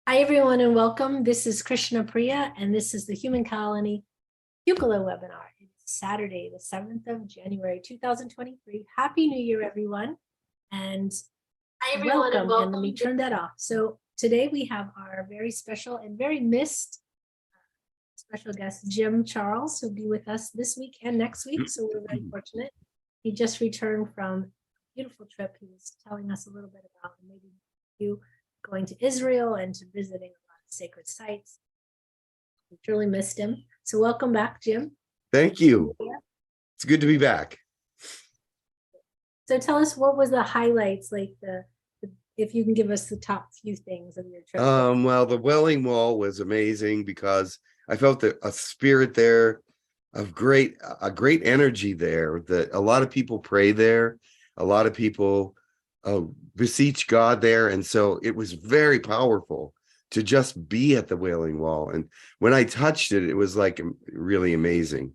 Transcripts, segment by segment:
Hi, everyone, and welcome. This is Krishna Priya, and this is the Human Colony Hucolo webinar. It's Saturday, the 7th of January, 2023. Happy New Year, everyone, and hi, everyone, welcome. And let me turn that off. So today we have our very special and very missed special guest, Jim Charles, who'll be with us this week and next week. So we're very fortunate. He just returned from a beautiful trip. He was telling us a little bit about maybe you going to Israel and to visiting a lot of sacred sites. We truly missed him. So welcome back, Jim. Thank you. It's good to be back. So tell us, what was the highlights, like if you can give us the top few things of your trip. Well, the Wailing Wall was amazing because I felt a spirit there of a great energy there, that a lot of people pray there. A lot of people beseech God there. And so it was very powerful to just be at the Wailing Wall. And when I touched it, it was like really amazing.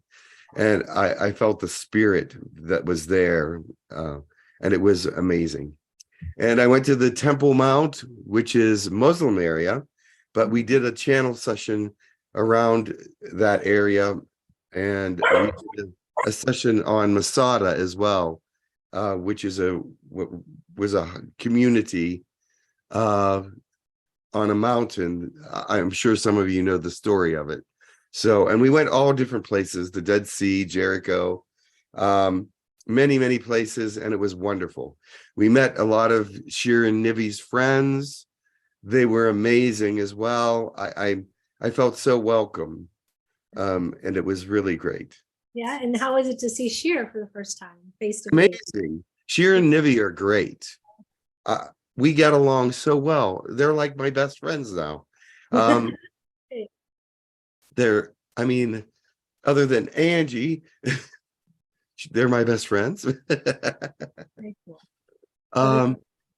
And I felt the spirit that was there, and it was amazing. And I went to the Temple Mount, which is Muslim area, but we did a channel session around that area. And we did a session on Masada as well, which is was a community on a mountain. I'm sure some of you know the story of it. So, and we went all different places, the Dead Sea, Jericho, many places, and it was wonderful. We met a lot of Shir and Nivi's friends. They were amazing as well. I felt so welcome, and it was really great. Yeah, and how was it to see Shir for the first time, face to face? Amazing. Shir and Nivi are great. We get along so well. They're like my best friends now. I mean, other than Angie, they're my best friends. Very cool.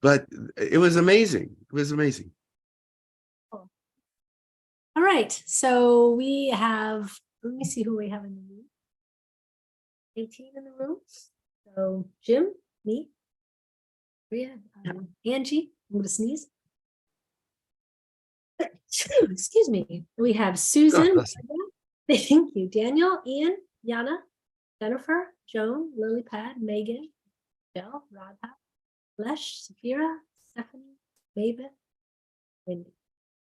But it was amazing. It was amazing. Cool. All right. So we have, let me see who we have in the room. 18 in the room. So Jim, me, Maria, Angie, I'm gonna sneeze. Excuse me. We have Susan. Thank you. Daniel, Ian, Yana, Jennifer, Joan, Lilypad, Megan, Jill, Radha, Lesh, Safira, Stephanie, Maven, Wendy.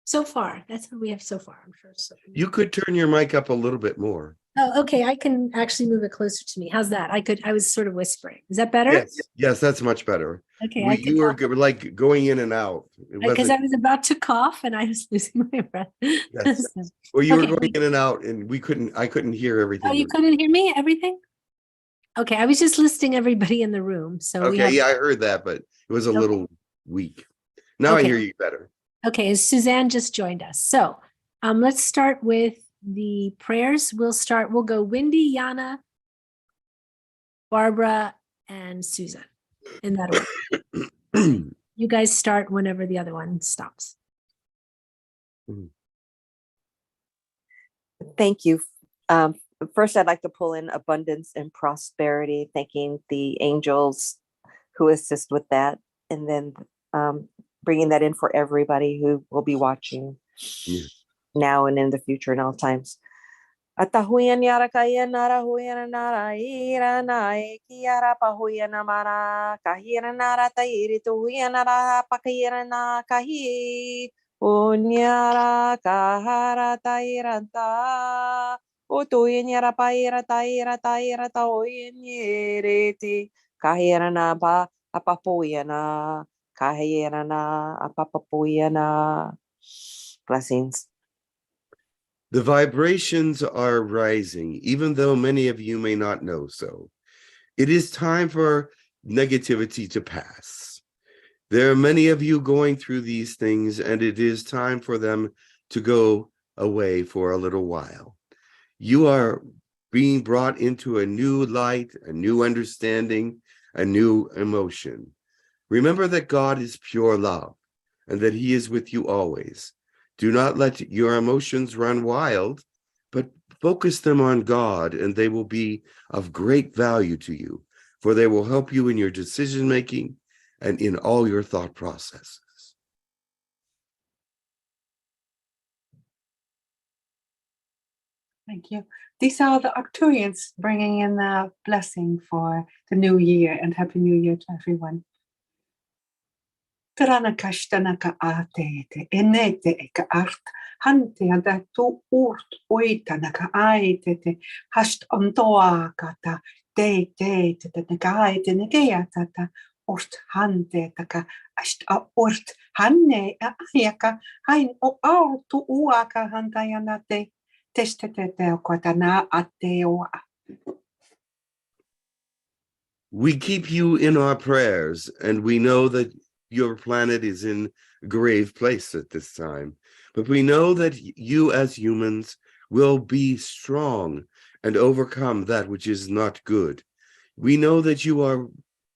So far, that's who we have so far. I'm sure. You could turn your mic up a little bit more. Oh, okay. I can actually move it closer to me. How's that? I was sort of whispering. Is that better? Yes, that's much better. Okay. You were like going in and out. Because I was about to cough and I was losing my breath. Yes. Well, you were going in and out, and I couldn't hear everything. Oh, you couldn't hear me? Everything? Okay, I was just listing everybody in the room. So okay, yeah, I heard that, but it was a little weak. Now I hear you better. Okay, Suzanne just joined us. So let's start with the prayers. We'll go Wendy, Yana, Barbara, and Susan in that order. You guys start whenever the other one stops. Thank you. First, I'd like to pull in abundance and prosperity, thanking the angels who assist with that, and then bringing that in for everybody who will be watching now and in the future and all times. Atahuyan yara kaya nara huyan nara ira nai kiara pahuyan namara kahira nara tairi tuhuyan nara pakira na kahi unyara kahara tairanta utuyan yara paira taira taira tauyan yereti kahira na ba apapuyana kahira na apapuyana. Blessings. The vibrations are rising, even though many of you may not know so. It is time for negativity to pass. There are many of you going through these things, and it is time for them to go away for a little while. You are being brought into a new light, a new understanding, a new emotion. Remember that God is pure love and that He is with you always. Do not let your emotions run wild, but focus them on God, and they will be of great value to you, for they will help you in your decision-making and in all your thought processes. Thank you. These are the Arcturians bringing in the blessing for the new year, and Happy New Year to everyone. Trana kashtanaka ate te enete eka art hante anda tu urt oitanaka aite te hast ontoa kata te nagaite negea tata urt hante taka ast a urt hanne a ayaka hain o au tu uaka hantayana te testete te okotana ate oa. We keep you in our prayers, and we know that your planet is in a grave place at this time. But we know that you as humans will be strong and overcome that which is not good. We know that you are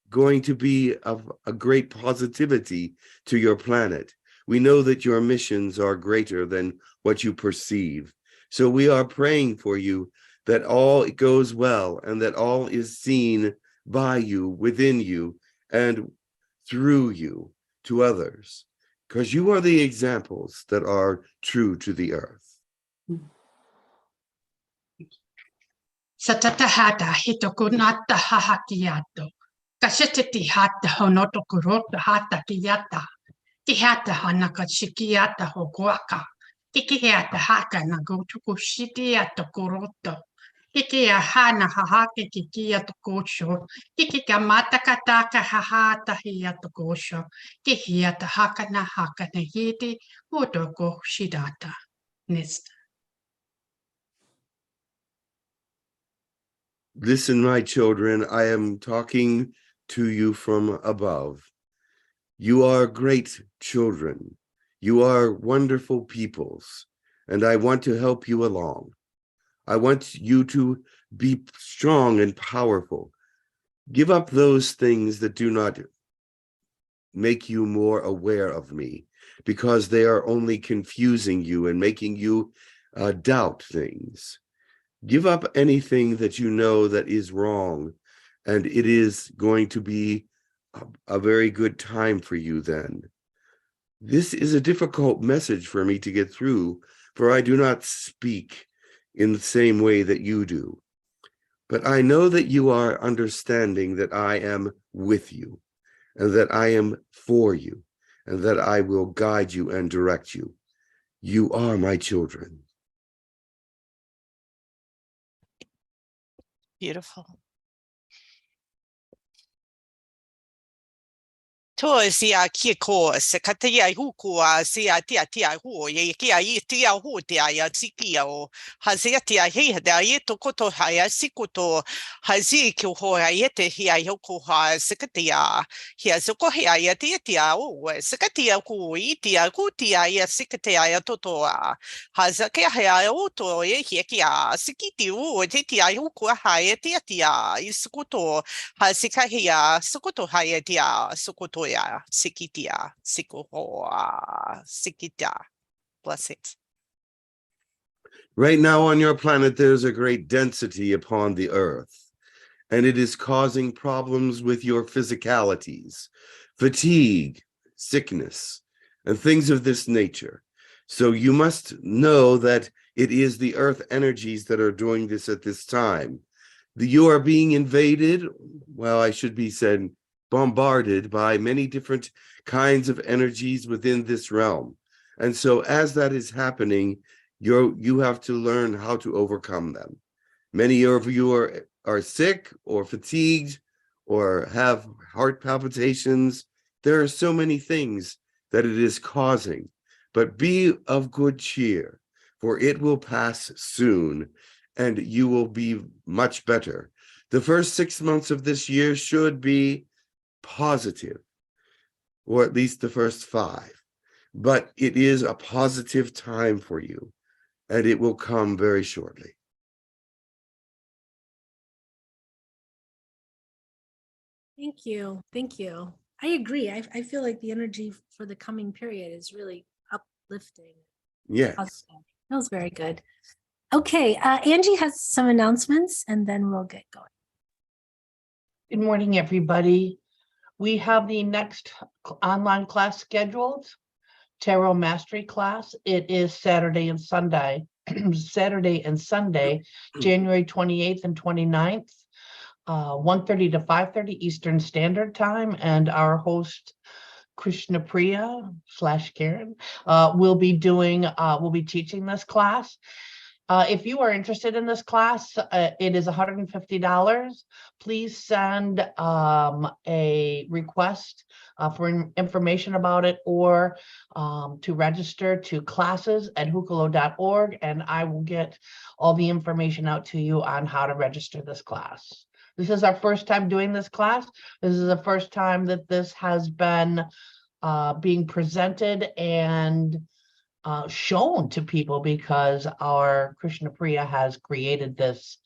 going to be of a great positivity to your planet. We know that your missions are greater than what you perceive. So we are praying for you that all goes well and that all is seen by you, within you, and through you to others, because you are the examples that are true to the earth. Satatahata hitokunata hahakiato. Kashetiti hata honoto kuroto hata kiyata. Kihata hanaka shikiata hokuaka. Kikiata haka nagotuku shikiata kuroto. Kikia hana hahake kikiata kosho. Kikikamata kataka hahata hiata kosho. Kihiata hakana hakana hiti motoko shidata. Nista. Listen, my children, I am talking to you from above. You are great children. You are wonderful peoples, and I want to help you along. I want you to be strong and powerful. Give up those things that do not make you more aware of me, because they are only confusing you and making you doubt things. Give up anything that you know that is wrong, and it is going to be a very good time for you then. This is a difficult message for me to get through, for I do not speak in the same way that you do. But I know that you are understanding that I am with you, and that I am for you, and that I will guide you and direct you. You are my children. Beautiful. To sia ki ko se katia hukua sia tia hu ye ki ai tia hu tia ya sikia o hazia tia he da ye to koto haya sikuto hazi ki ho ya te hia yoku ha sikatia hia soko hia ya tia o sikatia ku tia ku tia ya sikatia ya toto haza ke hia o to ye hia kia sikiti o te tia huku ha ye tia iskuto hazika hia sukuto haya tia sukuto Sikitia, Sikuhoa, Sikita. Blessings. Right now on your planet, there's a great density upon the earth, and it is causing problems with your physicalities, fatigue, sickness, and things of this nature. So you must know that it is the earth energies that are doing this at this time. You are being invaded, well, I should be said, bombarded by many different kinds of energies within this realm. And so as that is happening, you have to learn how to overcome them. Many of you are sick or fatigued or have heart palpitations. There are so many things that it is causing, but be of good cheer, for it will pass soon and you will be much better. The first 6 months of this year should be positive, or at least the first 5, but it is a positive time for you, and it will come very shortly. Thank you. Thank you. I agree. I feel like the energy for the coming period is really uplifting. Yes. Positive. Feels very good. Okay, Angie has some announcements and then we'll get going. Good morning, everybody. We have the next online class scheduled, Tarot Mastery class. It is Saturday and Sunday. Saturday and Sunday, January 28th and 29th, 1:30 to 5:30 Eastern Standard Time. And our host, Krishna Priya / Karen, will be teaching this class. If you are interested in this class, it is $150. Please send a request for information about it, or to register to classes@hucolo.org, and I will get all the information out to you on how to register this class. This is our first time doing this class. This is the first time that this has been being presented and shown to people, because our Krishna Priya has created this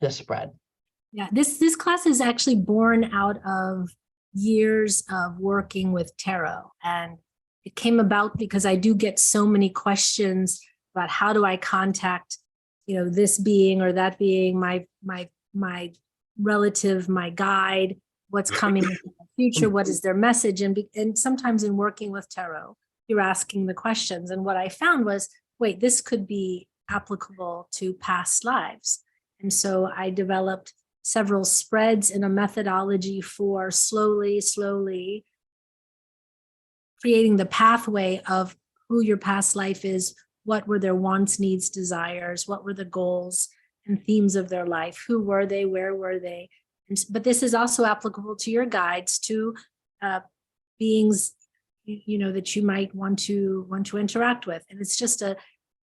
spread. Yeah, this class is actually born out of years of working with tarot, and it came about because I do get so many questions about how do I contact, this being or that being, my relative, my guide, what's coming in the future, what is their message, and sometimes in working with tarot, you're asking the questions. And what I found was, wait, this could be applicable to past lives. And so I developed several spreads in a methodology for slowly creating the pathway of who your past life is, what were their wants, needs, desires, what were the goals and themes of their life, who were they, where were they. But this is also applicable to your guides, to beings that you might want to interact with. And it's just a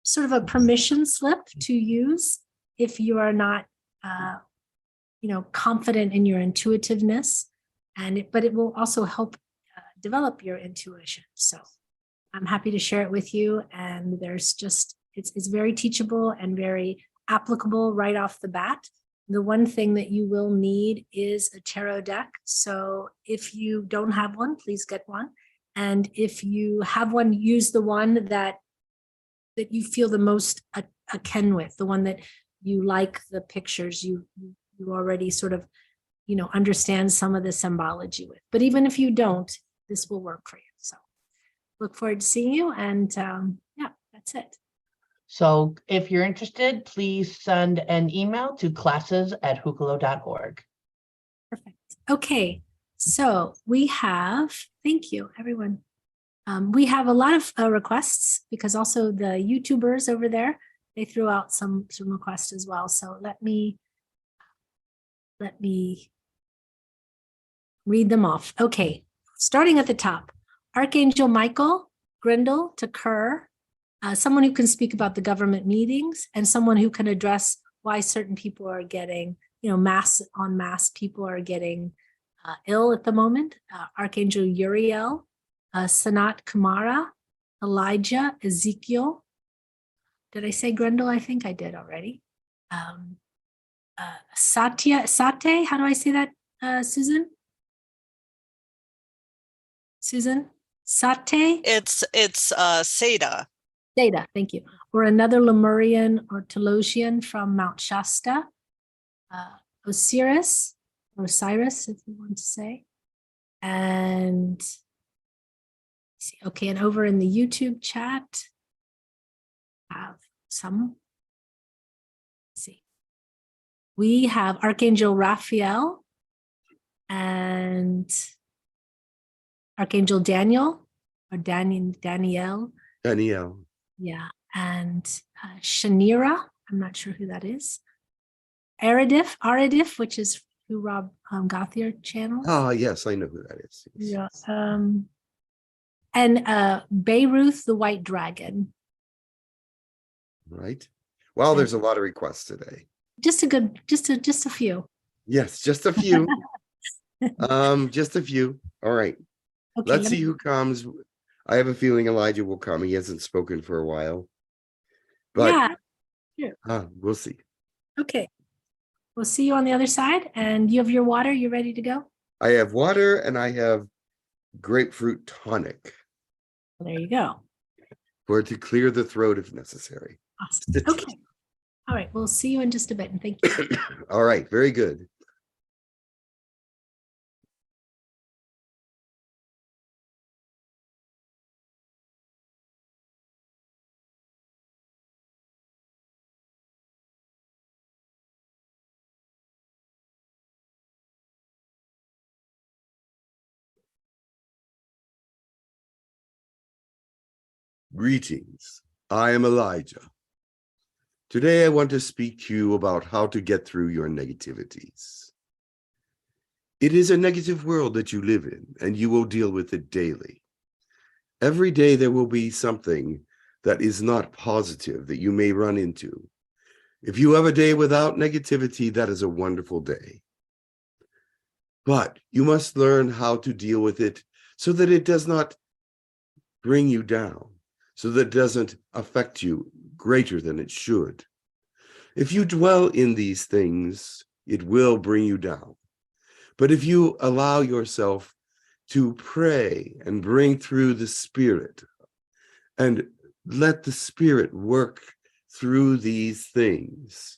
sort of a permission slip to use if you are not confident in your intuitiveness, but it will also help develop your intuition. So I'm happy to share it with you. And it's very teachable and very applicable right off the bat. The one thing that you will need is a tarot deck. So if you don't have one, please get one. And if you have one, use the one that you feel the most akin with, the one that you like the pictures, you already sort of, understand some of the symbology with. But even if you don't, this will work for you. So look forward to seeing you. And yeah, that's it. So if you're interested, please send an email to classes@hucolo.org. Perfect. Okay. So we have, thank you, everyone. We have a lot of requests, because also the YouTubers over there, they threw out some requests as well. So let me read them off. Okay. Starting at the top, Archangel Michael, Grindel to Kerr, someone who can speak about the government meetings, and someone who can address why certain people are getting, mass people are getting ill at the moment. Archangel Uriel, Sanat Kumara, Elijah, Ezekiel. Did I say Grendel? I think I did already. Sate, how do I say that, Susan? Sate? It's Seda. Data, thank you. Or another Lemurian or Telosian from Mount Shasta. Osiris, if you want to say. And okay, and over in the YouTube chat, have some. Let's see. We have Archangel Raphael and Archangel Daniel, or Danielle. Danielle. Yeah, and Shanira, I'm not sure who that is. Aradif, which is who Rob Gothier channels. Oh, yes, I know who that is. Yeah. And Bayruth, the White Dragon. Right. Well, there's a lot of requests today. Just a few. Yes, just a few. Just a few. All right. Okay, Let's see who comes. I have a feeling Elijah will come. He hasn't spoken for a while. But yeah, sure. We'll see. Okay. We'll see you on the other side. And you have your water. You ready to go? I have water and I have grapefruit tonic. Well, there you go. For it to clear the throat if necessary. Awesome. Okay. All right. We'll see you in just a bit. And thank you. All right. Very good. Greetings, I am Elijah. Today I want to speak to you about how to get through your negativities. It is a negative world that you live in, and you will deal with it daily. Every day there will be something that is not positive that you may run into. If you have a day without negativity, that is a wonderful day. But you must learn how to deal with it so that it does not bring you down, so that it doesn't affect you greater than it should. If you dwell in these things, it will bring you down. But if you allow yourself to pray and bring through the Spirit and let the Spirit work through these things,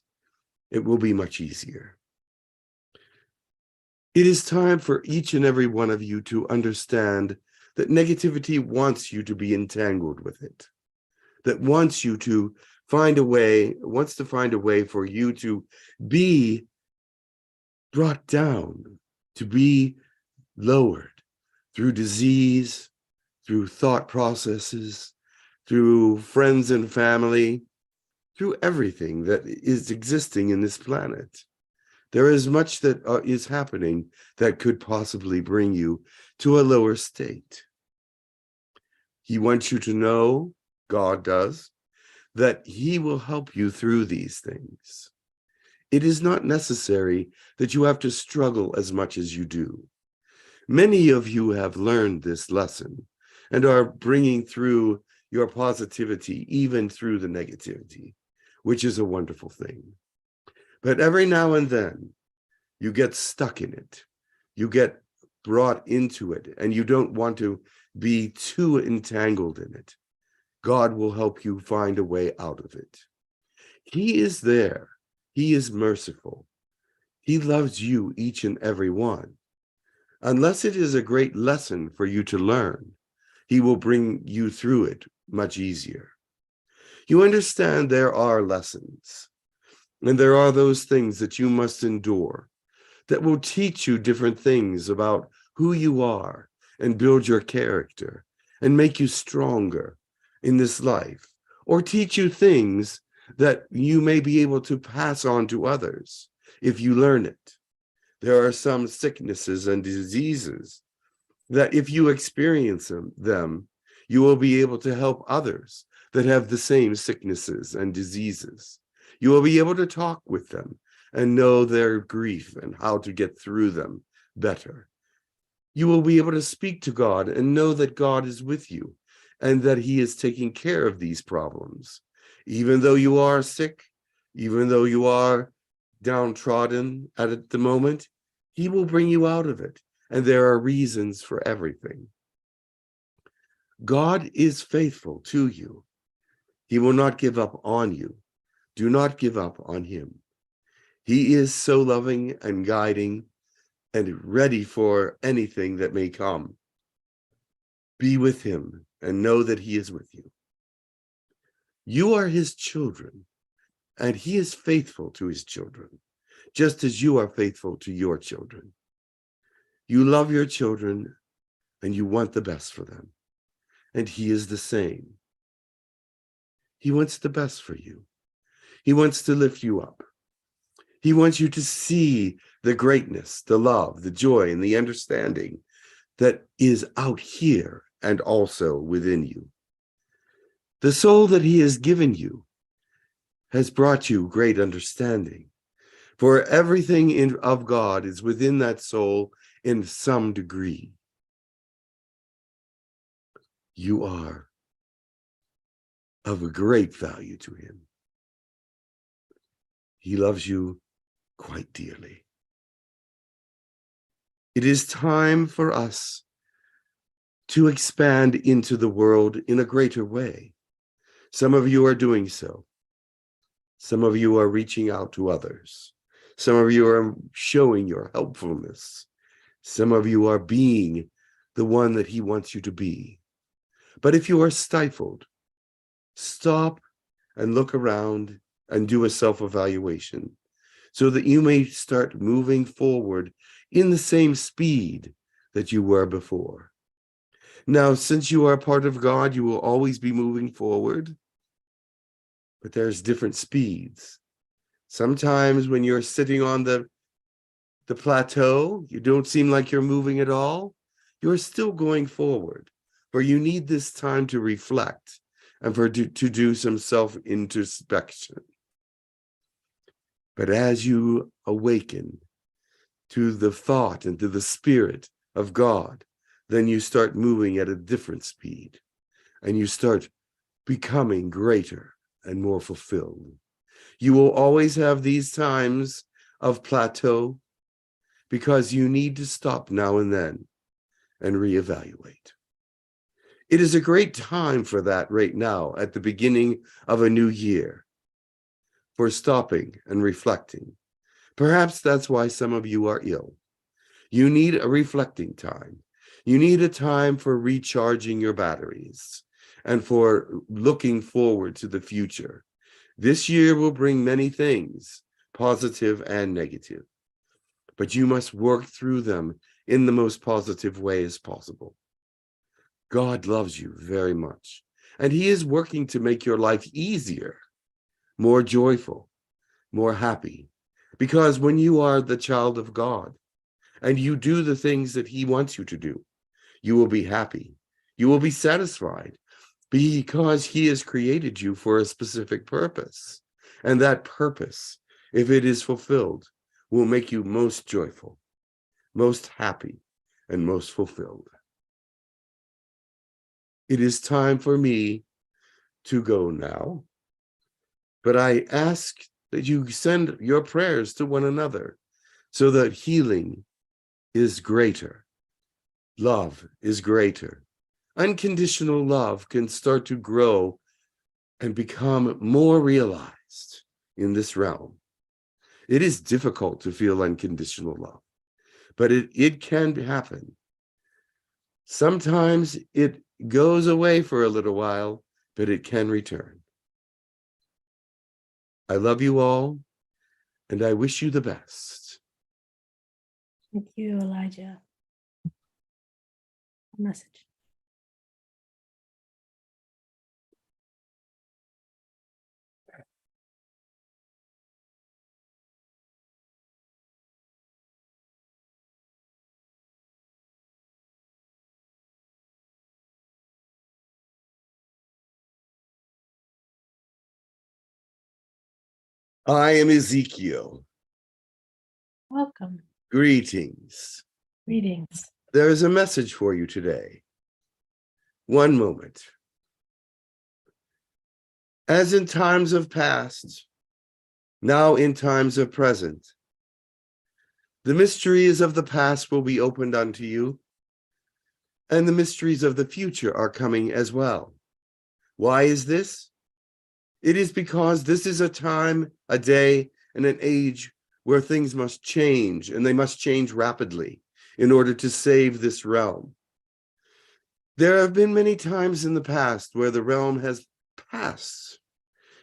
it will be much easier. It is time for each and every one of you to understand that negativity wants you to be entangled with it, that wants to find a way for you to be brought down, to be lowered through disease, through thought processes, through friends and family, through everything that is existing in this planet. There is much that is happening that could possibly bring you to a lower state. He wants you to know, God does, that he will help you through these things. It is not necessary that you have to struggle as much as you do. Many of you have learned this lesson and are bringing through your positivity, even through the negativity, which is a wonderful thing. But every now and then, you get stuck in it. You get brought into it, and you don't want to be too entangled in it. God will help you find a way out of it. He is there. He is merciful. He loves you, each and every one. Unless it is a great lesson for you to learn, he will bring you through it much easier. You understand there are lessons, and there are those things that you must endure that will teach you different things about who you are and build your character and make you stronger in this life, or teach you things that you may be able to pass on to others if you learn it. There are some sicknesses and diseases that if you experience them, you will be able to help others that have the same sicknesses and diseases. You will be able to talk with them and know their grief and how to get through them better. You will be able to speak to God and know that God is with you and that he is taking care of these problems. Even though you are sick, even though you are downtrodden at the moment, he will bring you out of it. And there are reasons for everything. God is faithful to you. He will not give up on you. Do not give up on him. He is so loving and guiding and ready for anything that may come. Be with him and know that he is with you. You are his children, and he is faithful to his children, just as you are faithful to your children. You love your children, and you want the best for them, and he is the same. He wants the best for you. He wants to lift you up. He wants you to see the greatness, the love, the joy, and the understanding that is out here and also within you. The soul that he has given you has brought you great understanding, for everything of God is within that soul in some degree. You are of a great value to him. He loves you quite dearly. It is time for us to expand into the world in a greater way. Some of you are doing so. Some of you are reaching out to others. Some of you are showing your helpfulness. Some of you are being the one that he wants you to be. But if you are stifled, stop and look around and do a self-evaluation so that you may start moving forward in the same speed that you were before. Now, since you are part of God, you will always be moving forward, but there's different speeds. Sometimes when you're sitting on the plateau, you don't seem like you're moving at all. You're still going forward, for you need this time to reflect and to do some self-introspection. But as you awaken to the thought and to the spirit of God, then you start moving at a different speed and you start becoming greater and more fulfilled. You will always have these times of plateau because you need to stop now and then and reevaluate. It is a great time for that right now at the beginning of a new year, for stopping and reflecting. Perhaps that's why some of you are ill. You need a reflecting time. You need a time for recharging your batteries and for looking forward to the future. This year will bring many things, positive and negative, but you must work through them in the most positive way as possible. God loves you very much, and he is working to make your life easier, more joyful, more happy, because when you are the child of God and you do the things that he wants you to do, you will be happy, you will be satisfied, because he has created you for a specific purpose. And that purpose, if it is fulfilled, will make you most joyful, most happy, and most fulfilled. It is time for me to go now, but I ask that you send your prayers to one another so that healing is greater, love is greater. Unconditional love can start to grow and become more realized in this realm. It is difficult to feel unconditional love, but it can happen. Sometimes it goes away for a little while, but it can return. I love you all, and I wish you the best. Thank you, Elijah. Message. I am Ezekiel. Welcome. Greetings. Greetings. There is a message for you today. One moment. As in times of past, now in times of present, the mysteries of the past will be opened unto you, and the mysteries of the future are coming as well. Why is this? It is because this is a time, a day, and an age where things must change, and they must change rapidly in order to save this realm. There have been many times in the past where the realm has passed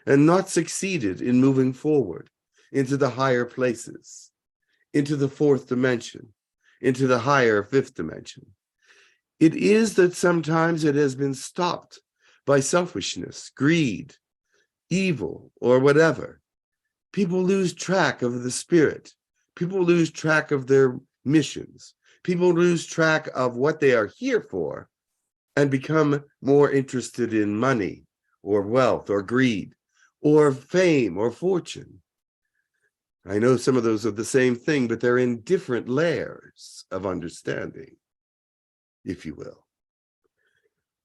and not succeeded in moving forward into the higher places, into the fourth dimension, into the higher fifth dimension. It is that sometimes it has been stopped by selfishness, greed, evil, or whatever. People lose track of the spirit. People lose track of their missions. People lose track of what they are here for and become more interested in money or wealth or greed or fame or fortune. I know some of those are the same thing, but they're in different layers of understanding, if you will.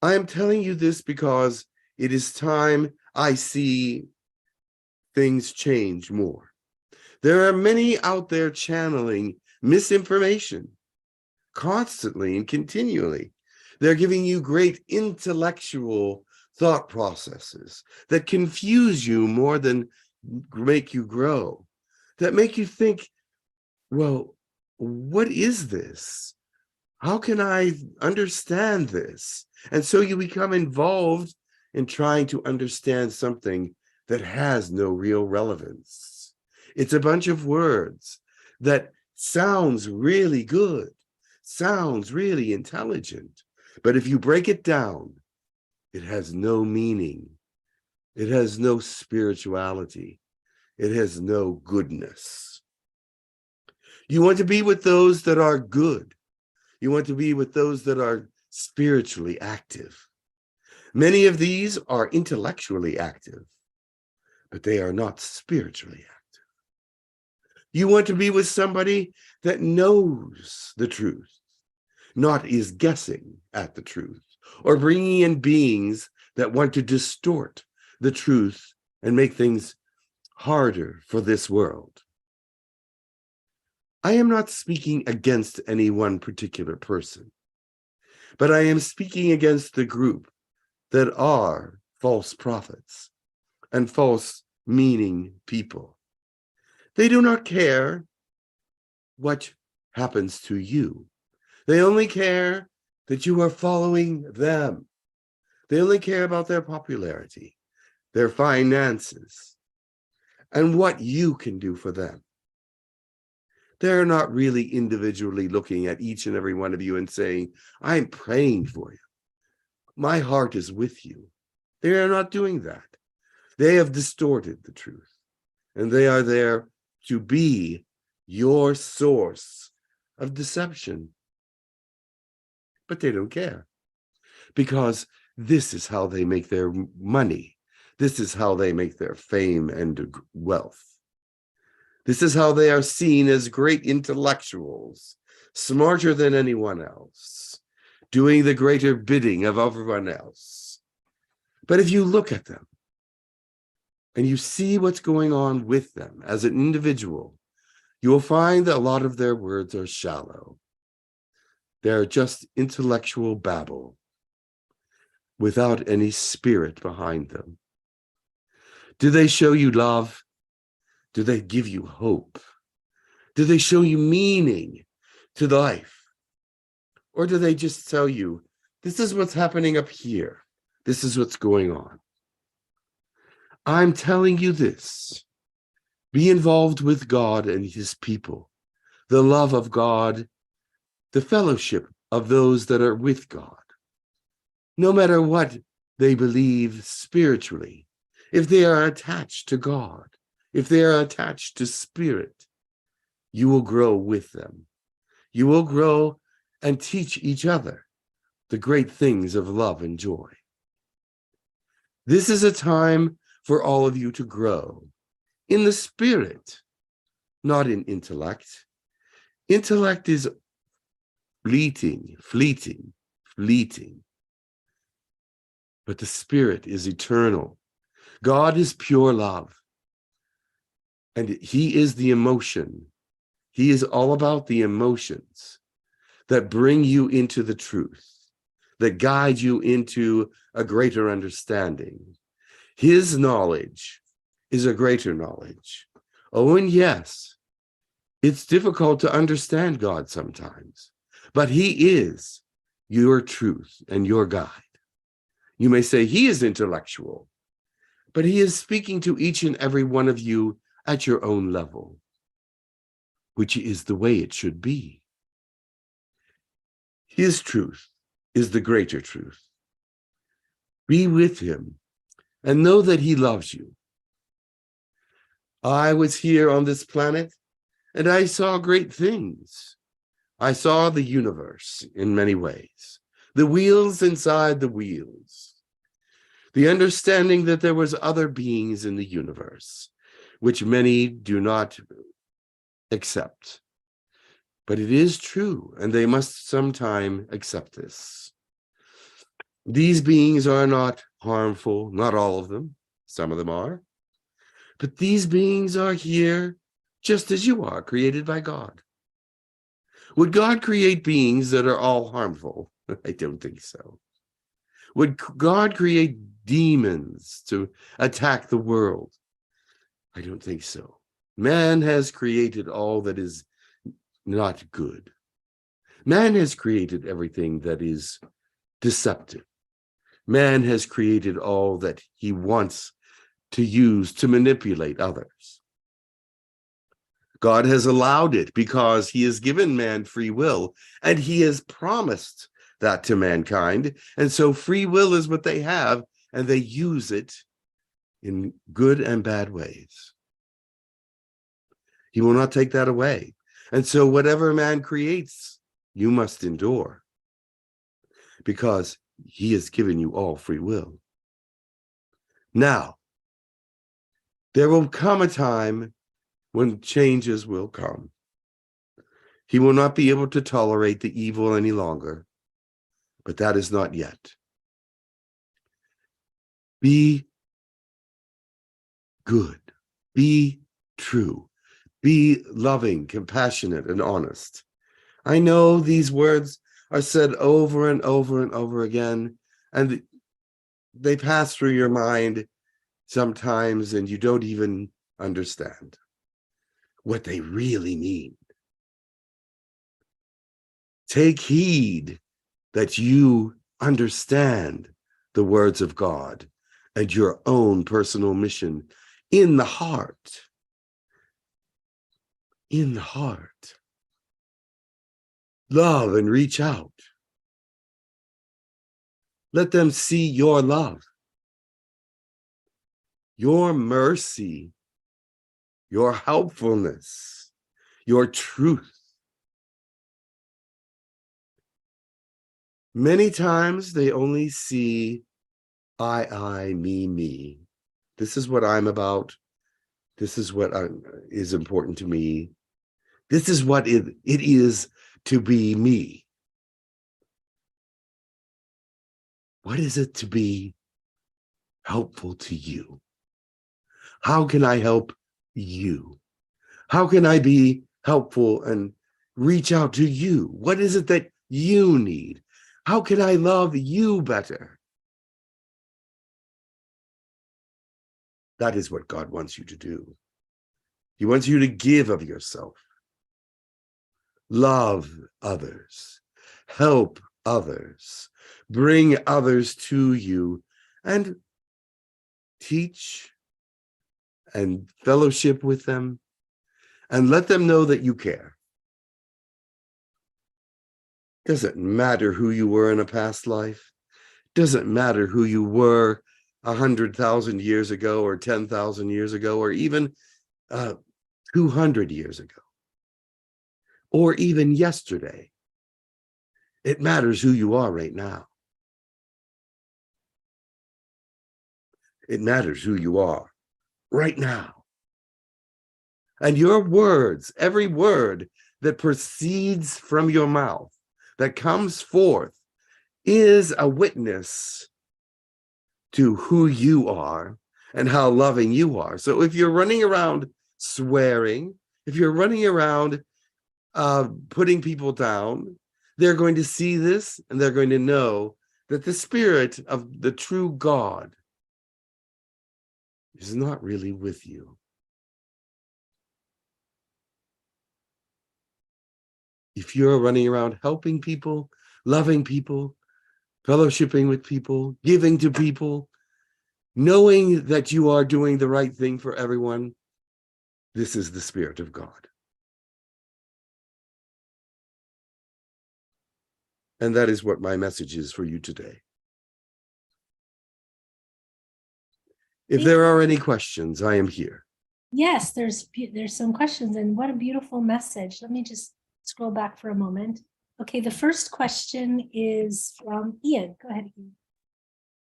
I am telling you this because it is time I see things change more. There are many out there channeling misinformation constantly and continually. They're giving you great intellectual thought processes that confuse you more than make you grow, that make you think, well, what is this? How can I understand this? And so you become involved in trying to understand something that has no real relevance. It's a bunch of words that sounds really good, sounds really intelligent, But if you break it down, it has no meaning. It has no spirituality. It has no goodness. You want to be with those that are good. You want to be with those that are spiritually active. Many of these are intellectually active, but they are not spiritually active. You want to be with somebody that knows the truth, not is guessing at the truth, or bringing in beings that want to distort the truth and make things harder for this world. I am not speaking against any one particular person, but I am speaking against the group that are false prophets and false meaning people. They do not care what happens to you. They only care that you are following them. They only care about their popularity, their finances, and what you can do for them. They're not really individually looking at each and every one of you and saying, I'm praying for you. My heart is with you. They are not doing that. They have distorted the truth, and they are there to be your source of deception. But they don't care, because this is how they make their money. This is how they make their fame and wealth. This is how they are seen as great intellectuals, smarter than anyone else, doing the greater bidding of everyone else. But if you look at them and you see what's going on with them as an individual, you will find that a lot of their words are shallow. They're just intellectual babble without any spirit behind them. Do they show you love? Do they give you hope? Do they show you meaning to life? Or do they just tell you, this is what's happening up here. This is what's going on. I'm telling you this. Be involved with God and his people, the love of God, the fellowship of those that are with God. No matter what they believe spiritually, if they are attached to God, if they are attached to spirit, you will grow with them. You will grow and teach each other the great things of love and joy. This is a time for all of you to grow in the spirit, not in intellect. Intellect is fleeting. But the spirit is eternal. God is pure love. And he is the emotion. He is all about the emotions that bring you into the truth, that guide you into a greater understanding. His knowledge is a greater knowledge. Oh, and yes, it's difficult to understand God sometimes, but he is your truth and your guide. You may say he is intellectual, but he is speaking to each and every one of you at your own level, which is the way it should be. His truth is the greater truth. Be with him and know that he loves you. I was here on this planet and I saw great things. I saw the universe in many ways, the wheels inside the wheels, the understanding that there was other beings in the universe, which many do not accept. But it is true, and they must sometime accept this. These beings are not harmful, not all of them. Some of them are. But these beings are here just as you are, created by God. Would God create beings that are all harmful? I don't think so. Would God create demons to attack the world? I don't think so. Man has created all that is not good. Man has created everything that is deceptive. Man has created all that he wants to use to manipulate others. God has allowed it because he has given man free will, and he has promised that to mankind. And so free will is what they have, and they use it in good and bad ways. He will not take that away. And so whatever man creates, you must endure, because he has given you all free will. Now, there will come a time when changes will come. He will not be able to tolerate the evil any longer, but that is not yet. Be good, be true, be loving, compassionate, and honest. I know these words are said over and over and over again, and they pass through your mind sometimes, and you don't even understand what they really mean. Take heed that you understand the words of God and your own personal mission in the heart. In the heart. Love and reach out. Let them see your love, your mercy, your helpfulness, your truth. Many times they only see I, me. This is what I'm about. This is what is important to me. This is what it is to be me. What is it to be helpful to you? How can I help you? How can I be helpful and reach out to you? What is it that you need? How can I love you better? That is what God wants you to do. He wants you to give of yourself. Love others. Help others. Bring others to you and teach and fellowship with them and let them know that you care. Doesn't matter who you were in a past life. Doesn't matter who you were 100,000 years ago or 10,000 years ago or even 200 years ago or even yesterday. It matters who you are right now. It matters who you are right now. And your words, every word that proceeds from your mouth, that comes forth, is a witness to who you are and how loving you are. So if you're running around swearing, if you're running around putting people down, they're going to see this and they're going to know that the spirit of the true God is not really with you. If you're running around helping people, loving people, fellowshipping with people, giving to people, knowing that you are doing the right thing for everyone, this is the Spirit of God. And that is what my message is for you today. If there are any questions, I am here. Yes, there's some questions, and what a beautiful message. Let me just scroll back for a moment. Okay, the first question is from Ian. Go ahead, Ian.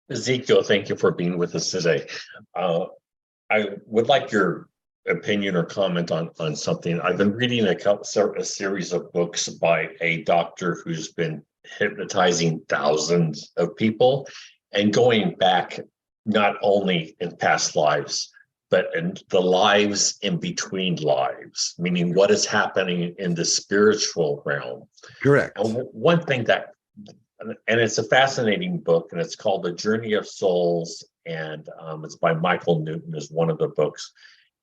Ezekiel, thank you for being with us today. I would like your opinion or comment on something. I've been reading a series of books by a doctor who's been hypnotizing thousands of people and going back not only in past lives, but in the lives in between lives, meaning what is happening in the spiritual realm. Correct. And one thing and it's a fascinating book, and it's called The Journey of Souls, and it's by Michael Newton, is one of the books.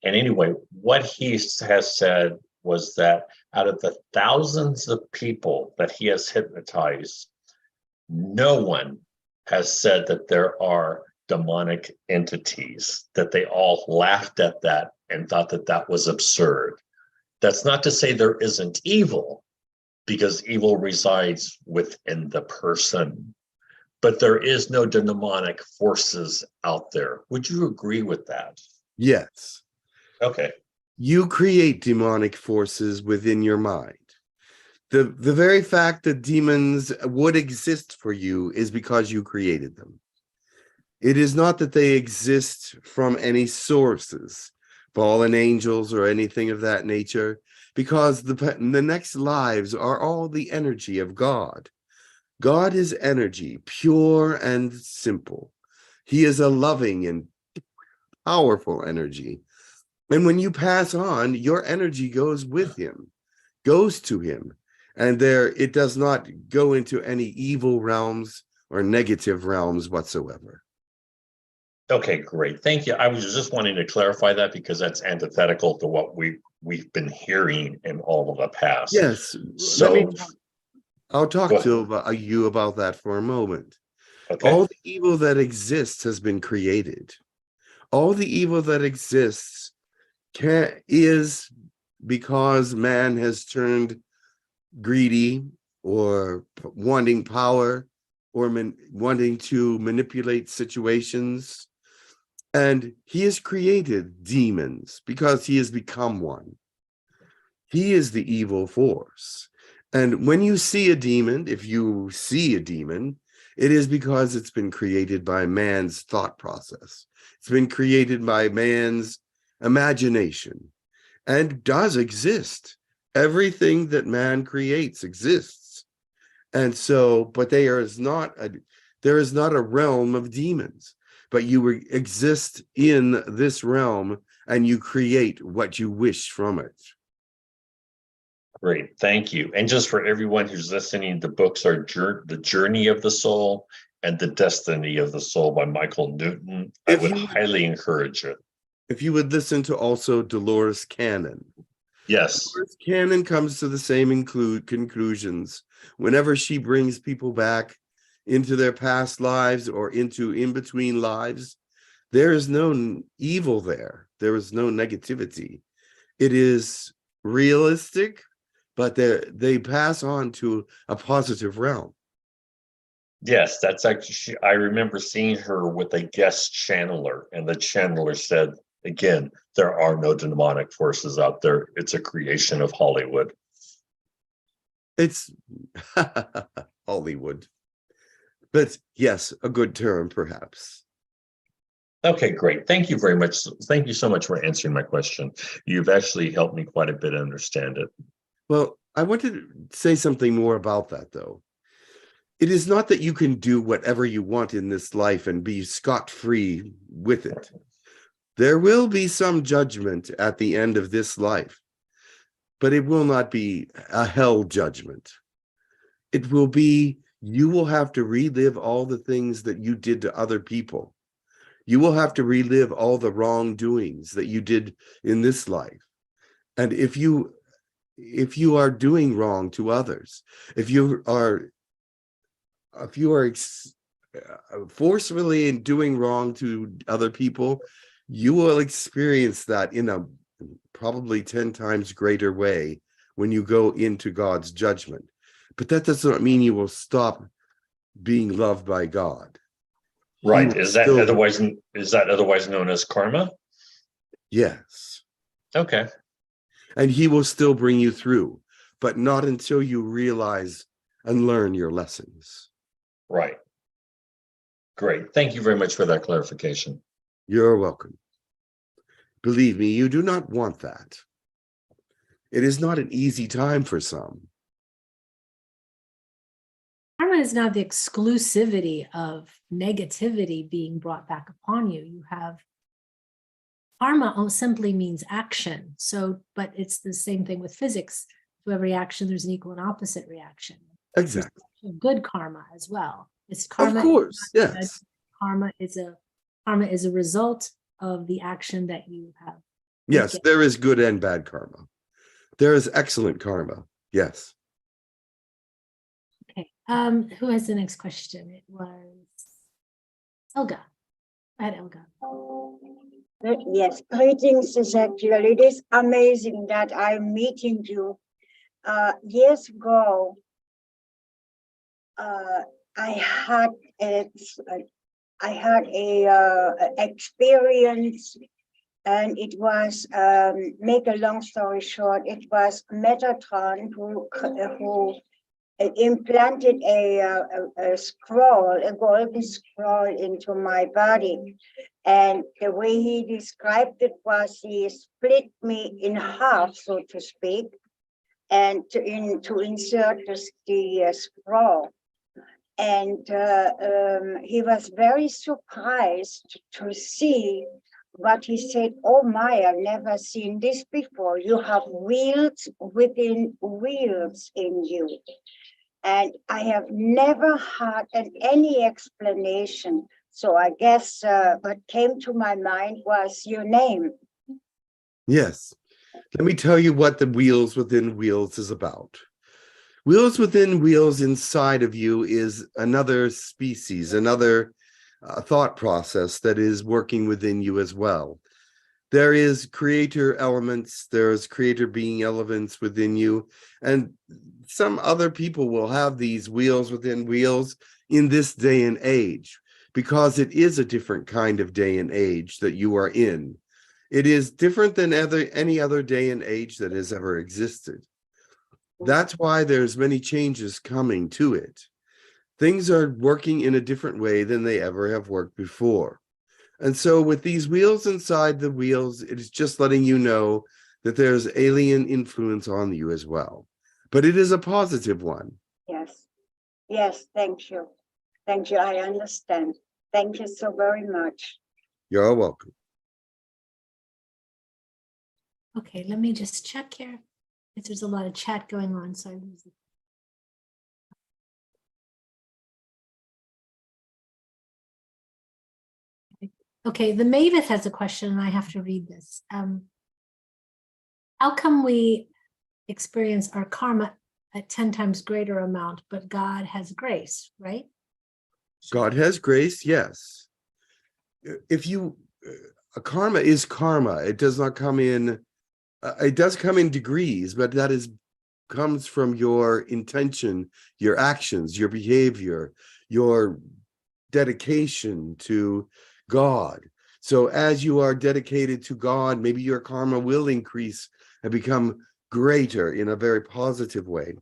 And anyway, what he has said was that out of the thousands of people that he has hypnotized, no one has said that there are demonic entities, that they all laughed at that and thought that that was absurd. That's not to say there isn't evil, because evil resides within the person. But there is no demonic forces out there. Would you agree with that? Yes. Okay. You create demonic forces within your mind. The very fact that demons would exist for you is because you created them. It is not that they exist from any sources, fallen angels or anything of that nature, because the next lives are all the energy of God. God is energy, pure and simple. He is a loving and powerful energy. And when you pass on, your energy goes with him, goes to him. And there, it does not go into any evil realms or negative realms whatsoever. Okay, great. Thank you. I was just wanting to clarify that because that's antithetical to what we've been hearing in all of the past. Yes. So I'll talk go to you about that for a moment. okay. All the evil that exists has been created. All the evil that exists is because man has turned greedy or wanting power or wanting to manipulate situations. And he has created demons because he has become one. He is the evil force. And when you see a demon, if you see a demon, it is because it's been created by man's thought process. It's been created by man's imagination and does exist. Everything that man creates exists. And so, but there is not a realm of demons, but you exist in this realm and you create what you wish from it. Great, thank you. And just for everyone who's listening, the books are The Journey of the Soul and The Destiny of the Soul by Michael Newton. I would highly encourage it. If you would listen to also Dolores Cannon. Yes. Dolores Cannon comes to the same conclusions whenever she brings people back into their past lives or into in-between lives. There is no evil there. There is no negativity. It is realistic, but they pass on to a positive realm. Yes, that's actually, I remember seeing her with a guest channeler, and the channeler said, again, there are no demonic forces out there. It's a creation of Hollywood. It's Hollywood. But yes, a good term, perhaps. Okay, great. Thank you very much. Thank you so much for answering my question. You've actually helped me quite a bit understand it. Well, I want to say something more about that, though. It is not that you can do whatever you want in this life and be scot-free with it. There will be some judgment at the end of this life, but it will not be a hell judgment. It will be, you will have to relive all the things that you did to other people. You will have to relive all the wrongdoings that you did in this life. And if you are doing wrong to others, if you are forcefully doing wrong to other people, you will experience that in a probably 10 times greater way when you go into God's judgment. But that does not mean you will stop being loved by God. Right. Is that otherwise known as karma? Yes. Okay. And he will still bring you through, but not until you realize and learn your lessons. Right. Great. Thank you very much for that clarification. You're welcome. Believe me, you do not want that. It is not an easy time for some. Karma is not the exclusivity of negativity being brought back upon you. You have karma simply means action. So, but it's the same thing with physics. To every action, there's an equal and opposite reaction. Exactly. There's good karma as well. It's karma. Of course, yes. Karma is a result of the action that you have. Yes, taken. there is good and bad karma. There is excellent karma. Yes. Okay. Who has the next question? It was Elga. Go ahead, Elga. Yes, greetings, Ezekiel. It is amazing that I'm meeting you years ago, I had a, experience, and it was, make a long story short, it was Metatron who implanted a scroll, a golden scroll into my body. And the way he described it was he split me in half, so to speak, and to insert the scroll. And he was very surprised to see what he said. Oh my, I've never seen this before. You have wheels within wheels in you. And I have never had any explanation. So I guess what came to my mind was your name. Yes. Let me tell you what the wheels within wheels is about. Wheels within wheels inside of you is another species, another thought process that is working within you as well. There is creator elements, there's creator being elements within you, and some other people will have these wheels within wheels in this day and age, because it is a different kind of day and age that you are in. It is different than any other day and age that has ever existed. That's why there's many changes coming to it. Things are working in a different way than they ever have worked before. And so with these wheels inside the wheels, it is just letting you know that there's alien influence on you as well. But it is a positive one. Yes. Yes, thank you. Thank you. I understand. Thank you so very much. You're welcome. Okay, let me just check here. If there's a lot of chat going on, so I lose it. Okay, the Mavis has a question, and I have to read this. How come we experience our karma at 10 times greater amount, but God has grace, right? God has grace, yes. If you, karma is karma. It does not come in, it does come in degrees, but that comes from your intention, your actions, your behavior, your dedication to God. So as you are dedicated to God, maybe your karma will increase and become greater in a very positive way.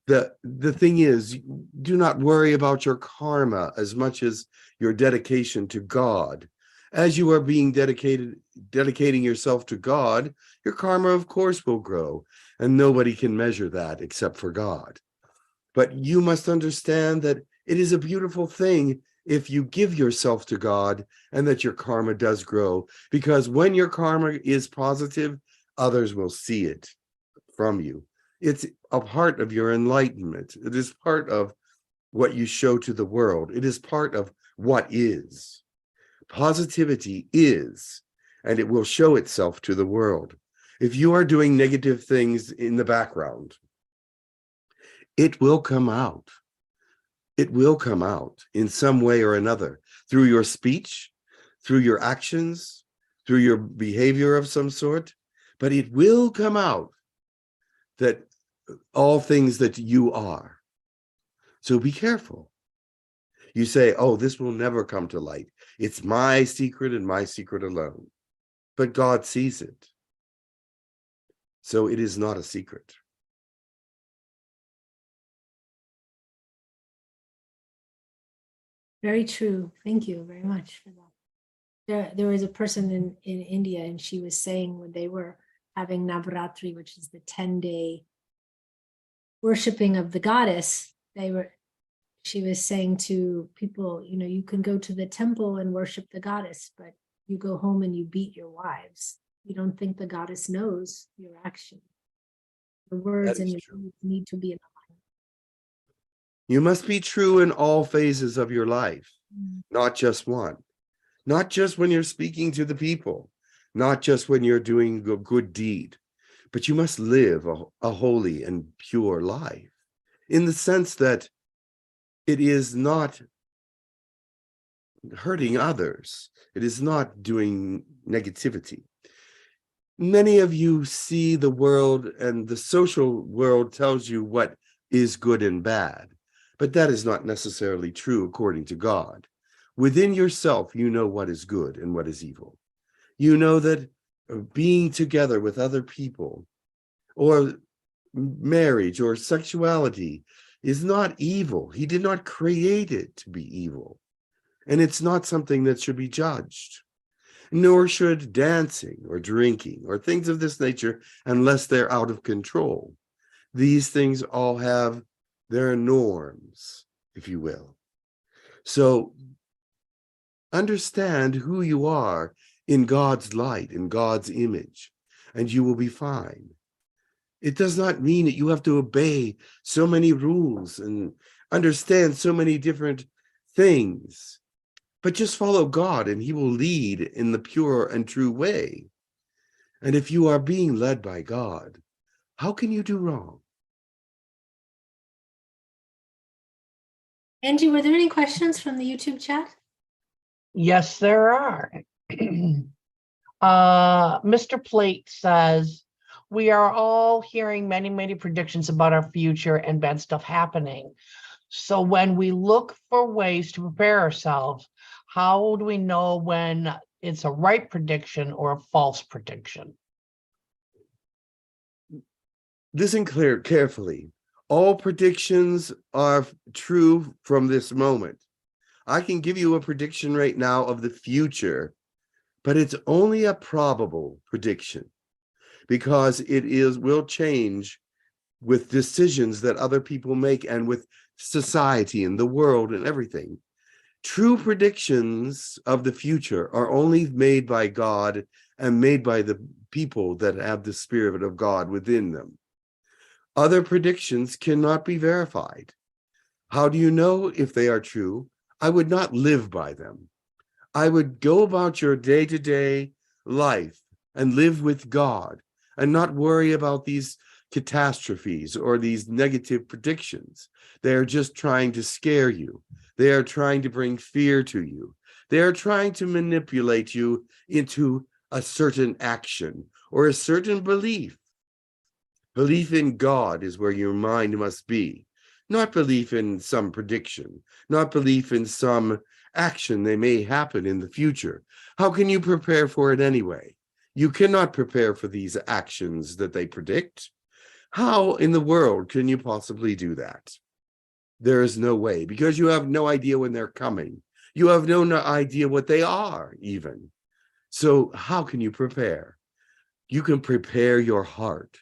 The thing is, do not worry about your karma as much as your dedication to God. As you are being dedicating yourself to God, your karma, of course, will grow, and nobody can measure that except for God. But you must understand that it is a beautiful thing if you give yourself to God, and that your karma does grow, because when your karma is positive, others will see it from you. It's a part of your enlightenment. It is part of what you show to the world. It is part of what is. Positivity is, and it will show itself to the world. If you are doing negative things in the background, it will come out. It will come out in some way or another, through your speech, through your actions, through your behavior of some sort, but it will come out, that all things that you are. So be careful. You say, oh, this will never come to light. It's my secret and my secret alone. But God sees it. So it is not a secret. Very true. Thank you very much for that. There was a person in India, and she was saying when they were having Navaratri, which is the 10-day worshiping of the goddess, she was saying to people, you know, you can go to the temple and worship the goddess, but you go home and you beat your wives. You don't think the goddess knows your action. The words and your deeds need to be in alignment. You must be true in all phases of your life, not just one. Not just when you're speaking to the people, not just when you're doing a good deed, but you must live a holy and pure life, in the sense that it is not hurting others. It is not doing negativity. many of you see the world, and the social world tells you what is good and bad, but that is not necessarily true according to God. Within yourself, you know what is good and what is evil. You know that being together with other people, or marriage, or sexuality is not evil. He did not create it to be evil. And it's not something that should be judged. Nor should dancing or drinking or things of this nature, unless they're out of control. These things all have their norms, if you will. So understand who you are in God's light, in God's image, and you will be fine. It does not mean that you have to obey so many rules and understand so many different things, but just follow God and he will lead in the pure and true way. And if you are being led by God, how can you do wrong? Angie, were there any questions from the YouTube chat? Yes, there are. Mr. Plate says, we are all hearing many, many predictions about our future and bad stuff happening. So when we look for ways to prepare ourselves, how do we know when it's a right prediction or a false prediction? Listen carefully. All predictions are true from this moment. I can give you a prediction right now of the future, but it's only a probable prediction because will change with decisions that other people make and with society and the world and everything. True predictions of the future are only made by God and made by the people that have the Spirit of God within them. Other predictions cannot be verified. How do you know if they are true? I would not live by them. I would go about your day-to-day life and live with God and not worry about these catastrophes or these negative predictions. They are just trying to scare you. They are trying to bring fear to you. They are trying to manipulate you into a certain action or a certain belief. Belief in God is where your mind must be, not belief in some prediction, not belief in some action that may happen in the future. How can you prepare for it anyway? You cannot prepare for these actions that they predict. How in the world can you possibly do that? There is no way, because you have no idea when they're coming. You have no idea what they are even. So how can you prepare? You can prepare your heart.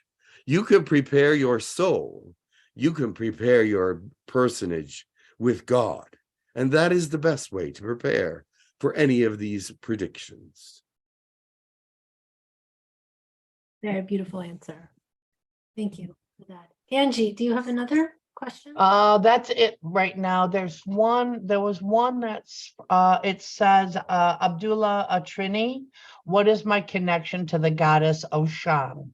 You can prepare your soul. You can prepare your personage with God. And that is the best way to prepare for any of these predictions. Very beautiful answer. Thank you for that. Angie, do you have another question? That's it right now. There was one that's it says Abdullah Atrini, what is my connection to the goddess Oshan?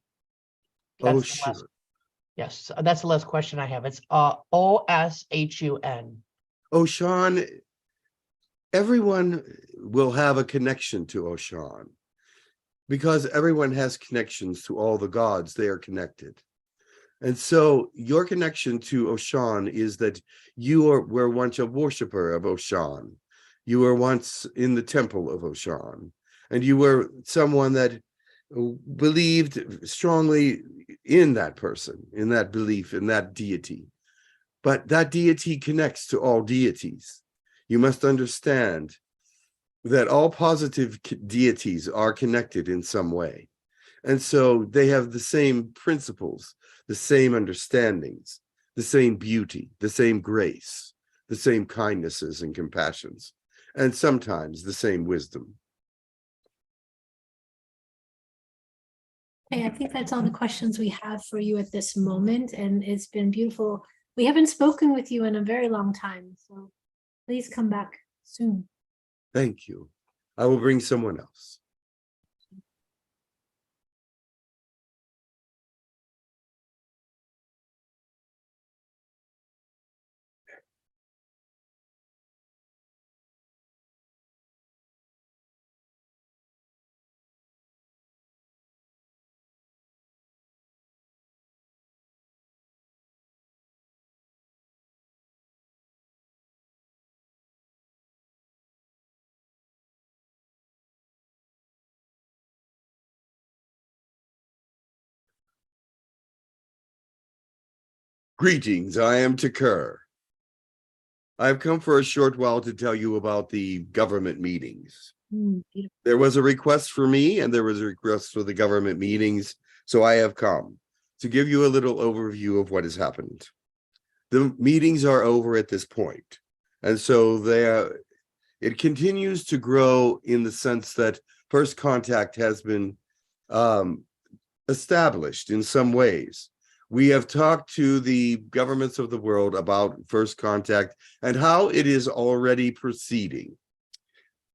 Oh, That's the last, sure. yes, that's the last question I have. It's Oshun. Oshan, everyone will have a connection to Oshan because everyone has connections to all the gods. They are connected. And so your connection to Oshan is that you were once a worshiper of Oshan. You were once in the temple of Oshan, and you were someone that believed strongly in that person, in that belief, in that deity. But that deity connects to all deities. You must understand that all positive deities are connected in some way. And so they have the same principles, the same understandings, the same beauty, the same grace, the same kindnesses and compassions, and sometimes the same wisdom. Okay, I think that's all the questions we have for you at this moment, and it's been beautiful. We haven't spoken with you in a very long time, so please come back soon. Thank you. I will bring someone else. Greetings, I am Takur. I've come for a short while to tell you about the government meetings. Beautiful. There was a request for me and there was a request for the government meetings, so I have come to give you a little overview of what has happened. The meetings are over at this point, and so it continues to grow in the sense that first contact has been established in some ways. We have talked to the governments of the world about first contact and how it is already proceeding.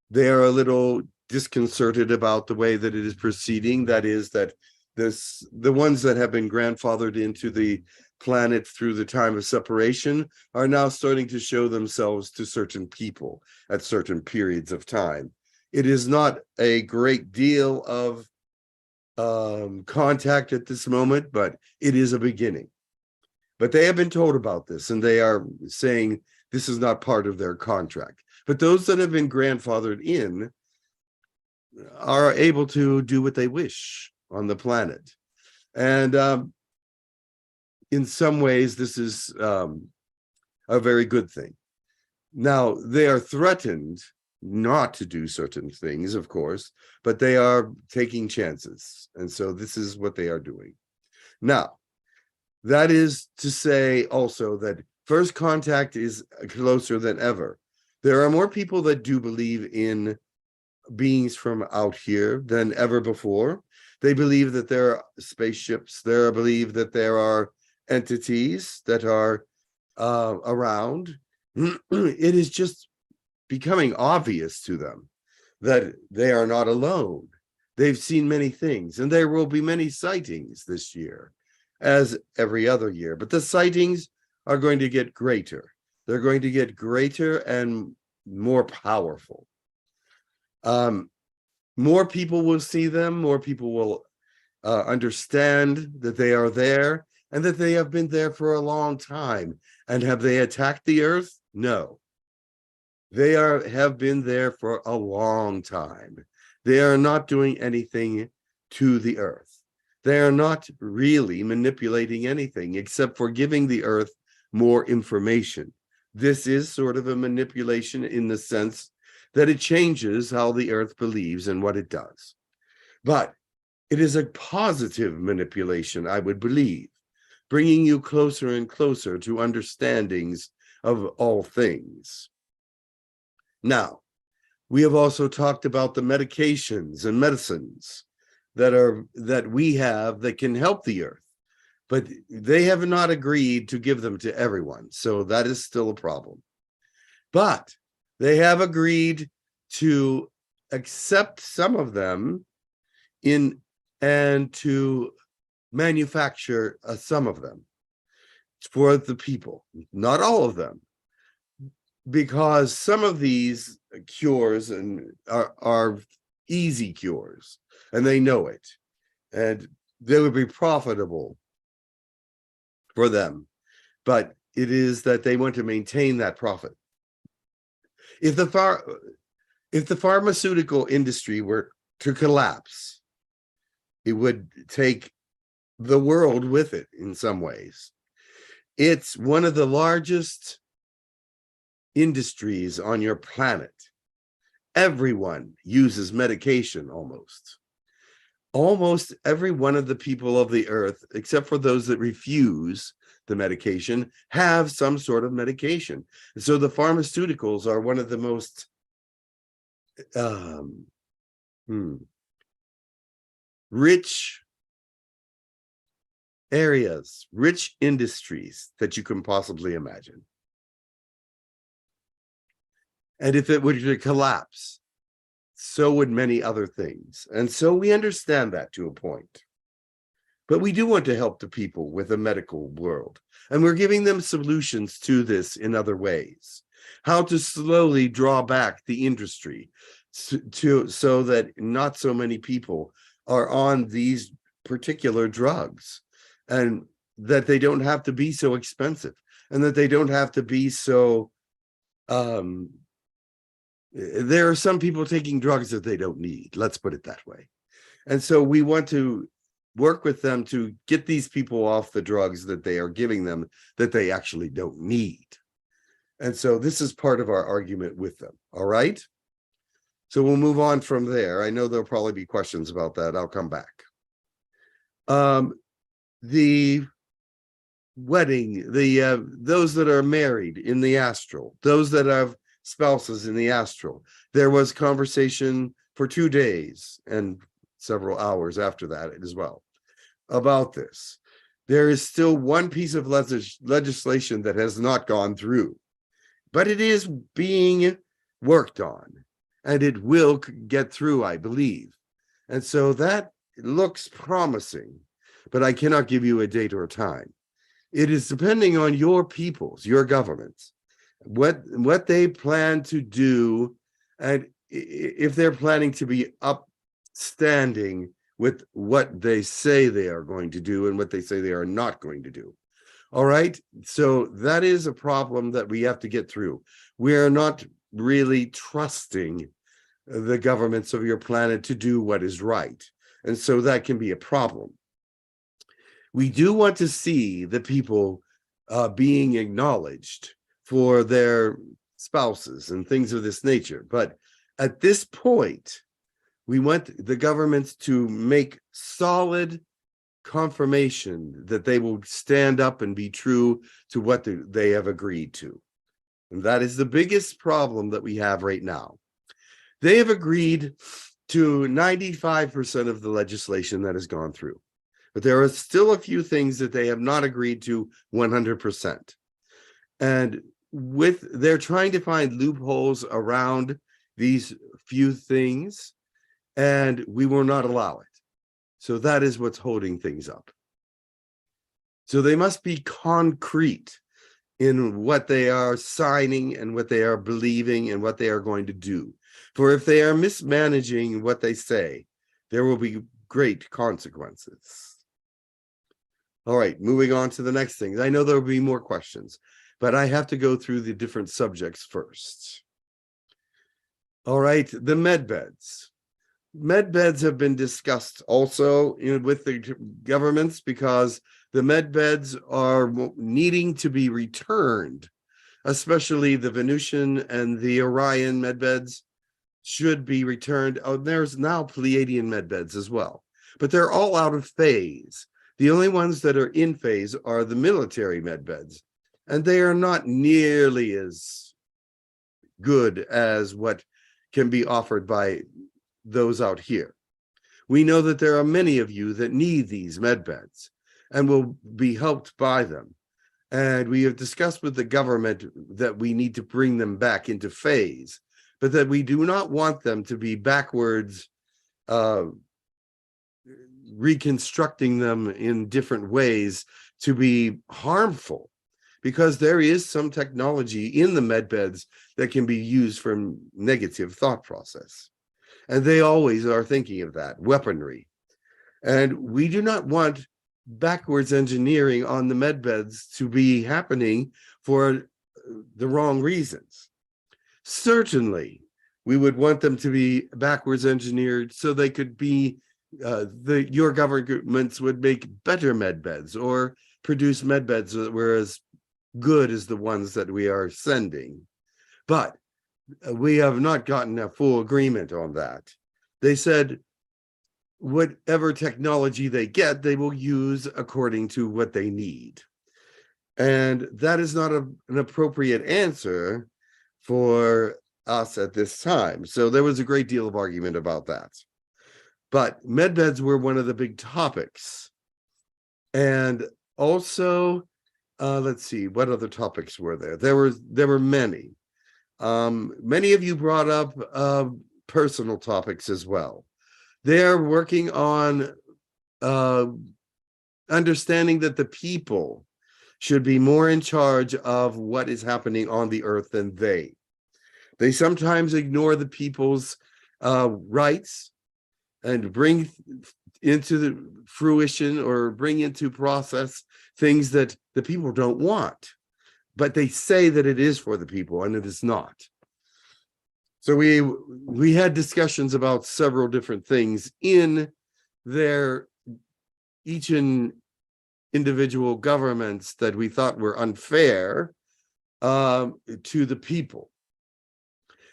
They are a little disconcerted about the way that it is proceeding. That is that the ones that have been grandfathered into the planet through the time of separation are now starting to show themselves to certain people at certain periods of time. It is not a great deal of contact at this moment, but it is a beginning. But they have been told about this, and they are saying this is not part of their contract. But those that have been grandfathered in are able to do what they wish on the planet. And in some ways, this is a very good thing. Now, they are threatened not to do certain things, of course, but they are taking chances. And so this is what they are doing. Now, that is to say also that first contact is closer than ever. There are more people that do believe in beings from out here than ever before. They believe that there are spaceships. They believe that there are entities that are around. It is just becoming obvious to them that they are not alone. They've seen many things, and there will be many sightings this year, as every other year. But the sightings are going to get greater. They're going to get greater and more powerful. More people will see them. More people will understand that they are there and that they have been there for a long time. And have they attacked the earth? No. They have been there for a long time. They are not doing anything to the earth. They are not really manipulating anything except for giving the earth more information. This is sort of a manipulation in the sense that it changes how the earth believes and what it does. But it is a positive manipulation, I would believe, bringing you closer and closer to understandings of all things. Now, we have also talked about the medications and medicines that we have that can help the earth, but they have not agreed to give them to everyone. So that is still a problem. But they have agreed to accept some of them and to manufacture some of them for the people, not all of them. Because some of these cures are easy cures, and they know it, and they would be profitable for them. But it is that they want to maintain that profit. If the pharmaceutical industry were to collapse, it would take the world with it in some ways. It's one of the largest industries on your planet. Everyone uses medication almost. Almost every one of the people of the earth, except for those that refuse the medication, have some sort of medication. And so the pharmaceuticals are one of the most rich areas, rich industries that you can possibly imagine. And if it were to collapse, so would many other things. And so we understand that to a point. But we do want to help the people with the medical world. And we're giving them solutions to this in other ways. How to slowly draw back the industry so that not so many people are on these particular drugs, and that they don't have to be so expensive, and that they don't have to be so there are some people taking drugs that they don't need, let's put it that way. And so we want to work with them to get these people off the drugs that they are giving them that they actually don't need. And so this is part of our argument with them. All right. So we'll move on from there. I know there'll probably be questions about that. I'll come back. The wedding, those that are married in the astral, those that have spouses in the astral, there was conversation for 2 days and several hours after that as well about this. There is still one piece of legislation that has not gone through, but it is being worked on, and it will get through, I believe. And so that looks promising, but I cannot give you a date or a time. It is depending on your peoples, your governments, what they plan to do, and if they're planning to be upstanding with what they say they are going to do and what they say they are not going to do. All right, so that is a problem that we have to get through. We are not really trusting the governments of your planet to do what is right, and so that can be a problem. We do want to see the people being acknowledged for their spouses and things of this nature. But at this point, we want the governments to make solid confirmation that they will stand up and be true to what they have agreed to. And that is the biggest problem that we have right now. They have agreed to 95% of the legislation that has gone through. But there are still a few things that they have not agreed to 100%. And they're trying to find loopholes around these few things, and we will not allow it. So that is what's holding things up. So they must be concrete in what they are signing and what they are believing and what they are going to do. For if they are mismanaging what they say, there will be great consequences. All right, moving on to the next thing. I know there will be more questions, but I have to go through the different subjects first. All right, the med beds. Med beds have been discussed also with the governments because the med beds are needing to be returned, especially the Venusian and the Orion med beds should be returned. Oh, there's now Pleiadian med beds as well, but they're all out of phase. The only ones that are in phase are the military med beds, and they are not nearly as good as what can be offered by those out here. We know that there are many of you that need these med beds and will be helped by them. And we have discussed with the government that we need to bring them back into phase, but that we do not want them to be backwards, reconstructing them in different ways to be harmful, because there is some technology in the med beds that can be used for negative thought process. And they always are thinking of that, weaponry. And we do not want backwards engineering on the med beds to be happening for the wrong reasons. Certainly, we would want them to be backwards engineered so they could be your governments would make better med beds or produce med beds that were as good as the ones that we are sending. But we have not gotten a full agreement on that. They said whatever technology they get, they will use according to what they need. And that is not an appropriate answer for us at this time. So there was a great deal of argument about that. But med beds were one of the big topics. And also, let's see, what other topics were there? There were many. Many of you brought up personal topics as well. They're working on understanding that the people should be more in charge of what is happening on the earth than they. They sometimes ignore the people's rights and bring into the fruition or bring into process things that the people don't want, but they say that it is for the people and it is not. So we had discussions about several different things in their each individual governments that we thought were unfair to the people.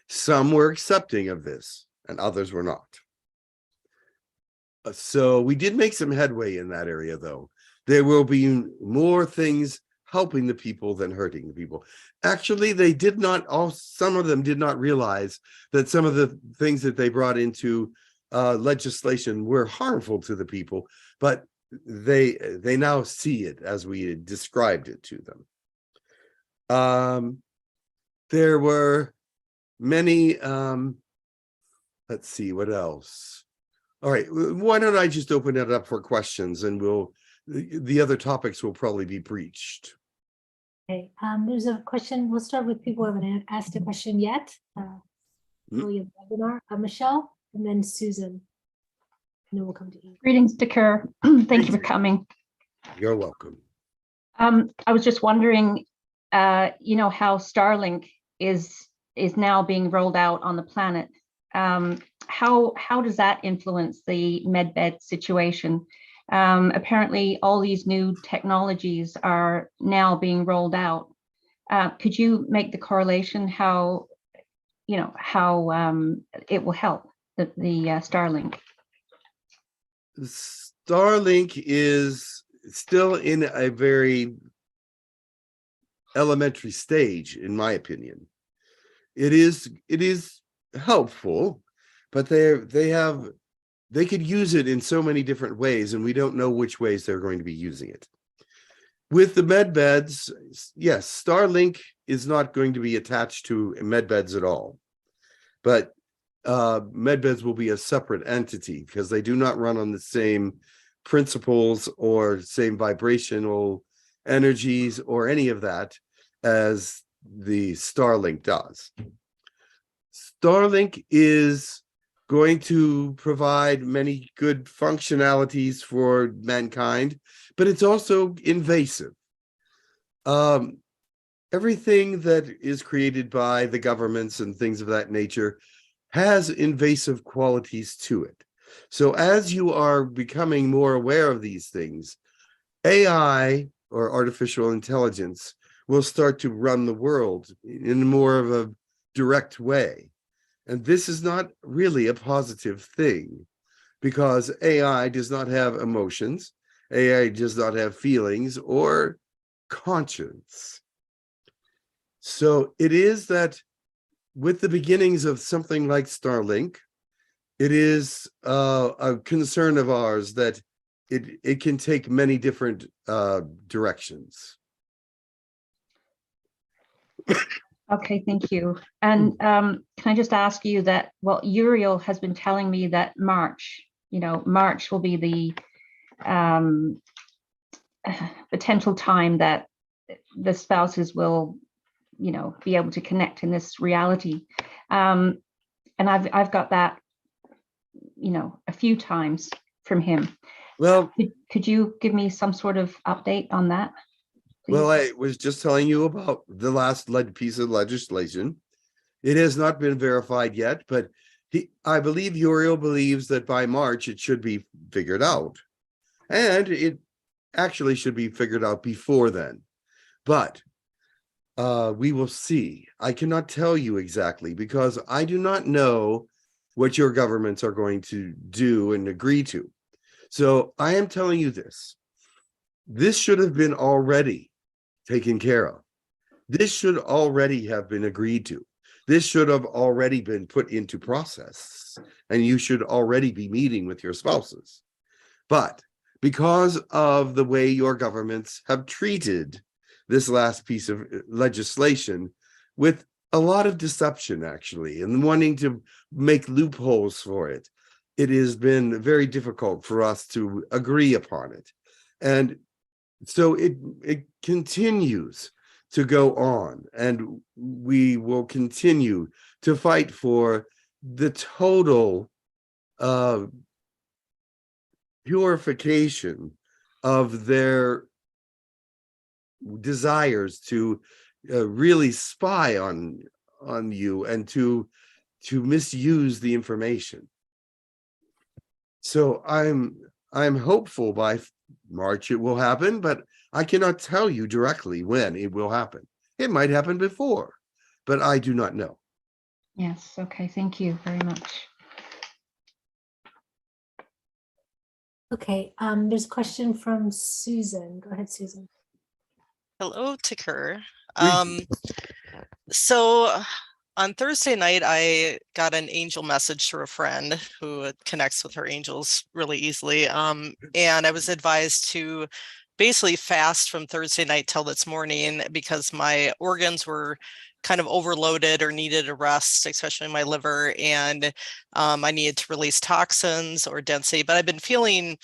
Some were accepting of this and others were not. So we did make some headway in that area, though. There will be more things helping the people than hurting the people. Actually, they did not, some of them did not realize that some of the things that they brought into legislation were harmful to the people, but they now see it as we described it to them. There were many, let's see, what else? All right, why don't I just open it up for questions, and the other topics will probably be breached. Okay, there's a question. We'll start with people who haven't asked a question yet. William webinar, Michelle, and then Susan. And then we'll come to you. Greetings, Dakar. Thank you for coming. You're welcome. I was just wondering, you know, how Starlink is now being rolled out on the planet. How does that influence the medbed situation? Apparently, all these new technologies are now being rolled out. Could you make the correlation how, you know, how it will help the Starlink? Starlink is still in a very elementary stage, in my opinion. It is helpful, but they could use it in so many different ways, and we don't know which ways they're going to be using it. With the med beds, yes, Starlink is not going to be attached to med beds at all, but med beds will be a separate entity because they do not run on the same principles or same vibrational energies or any of that as the Starlink does. Starlink is going to provide many good functionalities for mankind, but it's also invasive. Everything that is created by the governments and things of that nature has invasive qualities to it. So as you are becoming more aware of these things, AI, or artificial intelligence, will start to run the world in more of a direct way. And this is not really a positive thing, because AI does not have emotions, AI does not have feelings or conscience. So it is that with the beginnings of something like Starlink, it is a concern of ours that it can take many different directions. Okay, thank you. And can I just ask you that, well, Uriel has been telling me that March, you know, March will be the potential time that the spouses will, you know, be able to connect in this reality. And I've got that, you know, a few times from him. Well, could you give me some sort of update on that, please? Well, I was just telling you about the last piece of legislation. It has not been verified yet, but I believe Uriel believes that by March it should be figured out. And it actually should be figured out before then. But we will see. I cannot tell you exactly because I do not know what your governments are going to do and agree to. So I am telling you this. This should have been already taken care of. This should already have been agreed to. This should have already been put into process, and you should already be meeting with your spouses. But because of the way your governments have treated this last piece of legislation with a lot of deception, actually, and wanting to make loopholes for it, it has been very difficult for us to agree upon it. And so it continues to go on, and we will continue to fight for the total purification of their desires to really spy on you and to misuse the information. So I'm hopeful by March it will happen, but I cannot tell you directly when it will happen. It might happen before, but I do not know. Yes, okay, thank you very much. Okay, there's a question from Susan. Go ahead, Susan. Hello, Ticker. Greetings. So on Thursday night, I got an angel message through a friend who connects with her angels really easily. And I was advised to basically fast from Thursday night till this morning because my organs were kind of overloaded or needed a rest, especially my liver, and I needed to release toxins or density. But I've been feeling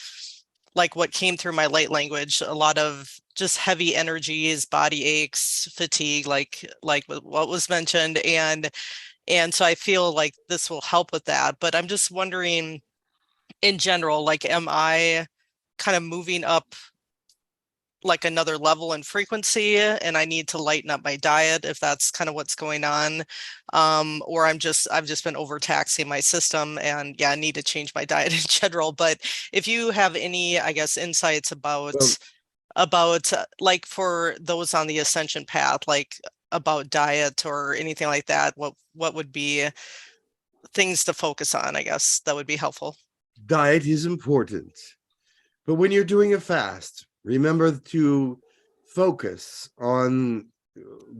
like what came through my light language, a lot of just heavy energies, body aches, fatigue, like what was mentioned. And so I feel like this will help with that. But I'm just wondering in general, like, am I kind of moving up like another level in frequency and I need to lighten up my diet if that's kind of what's going on? Or I've just been overtaxing my system and I need to change my diet in general. But if you have any, I guess, insights about Well, like for those on the ascension path, like about diet or anything like that, what would be things to focus on? I guess that would be helpful. diet is important, but when you're doing a fast, remember to focus on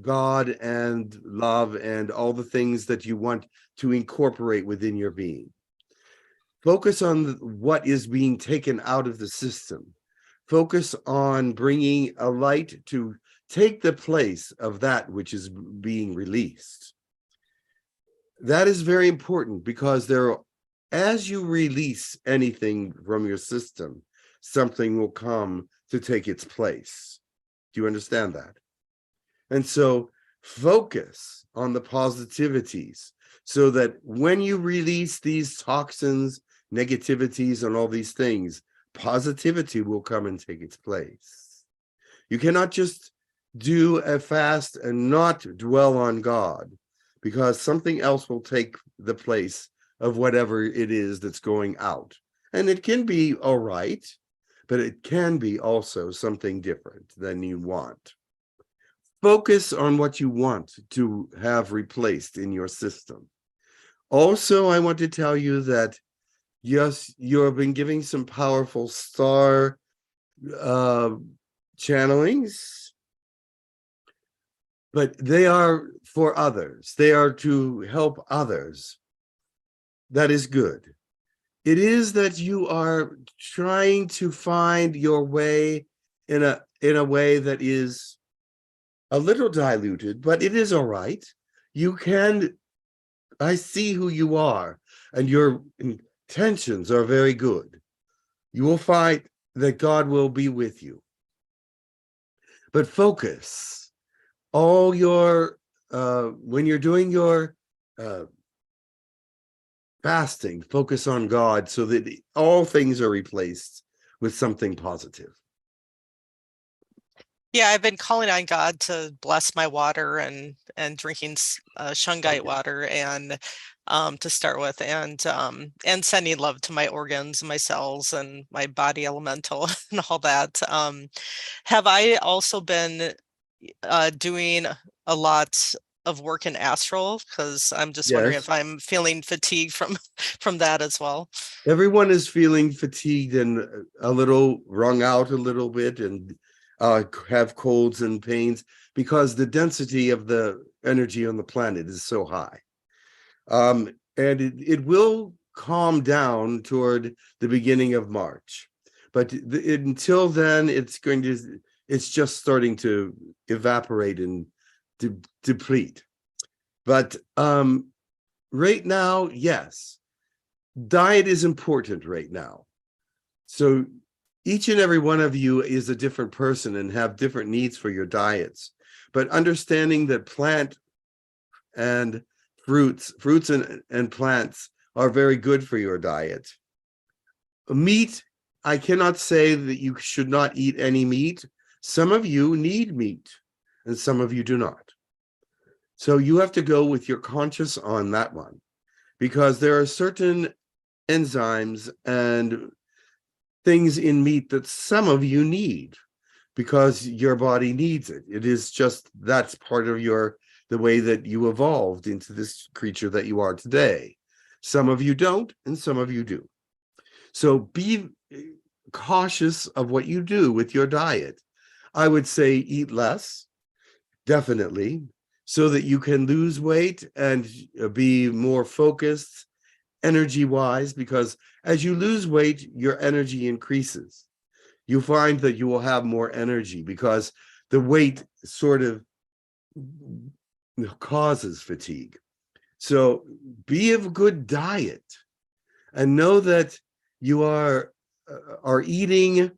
God and love and all the things that you want to incorporate within your being. Focus on what is being taken out of the system. Focus on bringing a light to take the place of that which is being released. That is very important because as you release anything from your system, something will come to take its place. Do you understand that? And so focus on the positivities so that when you release these toxins, negativities, and all these things, positivity will come and take its place. You cannot just do a fast and not dwell on God, because something else will take the place of whatever it is that's going out. And it can be all right, but it can be also something different than you want. Focus on what you want to have replaced in your system. Also, I want to tell you that, yes, you have been giving some powerful star channelings, but they are for others. They are to help others. That is good. It is that you are trying to find your way in a way that is a little diluted, but it is all right. I see who you are, and your intentions are very good. You will find that God will be with you. But focus all your, when you're doing your fasting, focus on God so that all things are replaced with something positive. Yeah, I've been calling on God to bless my water and drinking shungite water and to start with, and sending love to my organs, my cells, and my body elemental and all that. Have I also been doing a lot of work in astral? Because I'm just wondering if Yes, I'm feeling fatigue from that as well. everyone is feeling fatigued and a little wrung out a little bit, and have colds and pains because the density of the energy on the planet is so high. And it will calm down toward the beginning of March. But until then, it's just starting to evaporate and deplete. But right now, yes, diet is important right now. So each and every one of you is a different person and have different needs for your diets. But understanding that plant and fruits and plants are very good for your diet. Meat, I cannot say that you should not eat any meat. Some of you need meat and some of you do not. So you have to go with your conscience on that one, because there are certain enzymes and things in meat that some of you need because your body needs it. It is just, that's part of the way that you evolved into this creature that you are today. Some of you don't, and some of you do. So be cautious of what you do with your diet. I would say eat less, definitely, so that you can lose weight and be more focused energy-wise, because as you lose weight, your energy increases. You find that you will have more energy because the weight sort of causes fatigue. So be of good diet and know that you are eating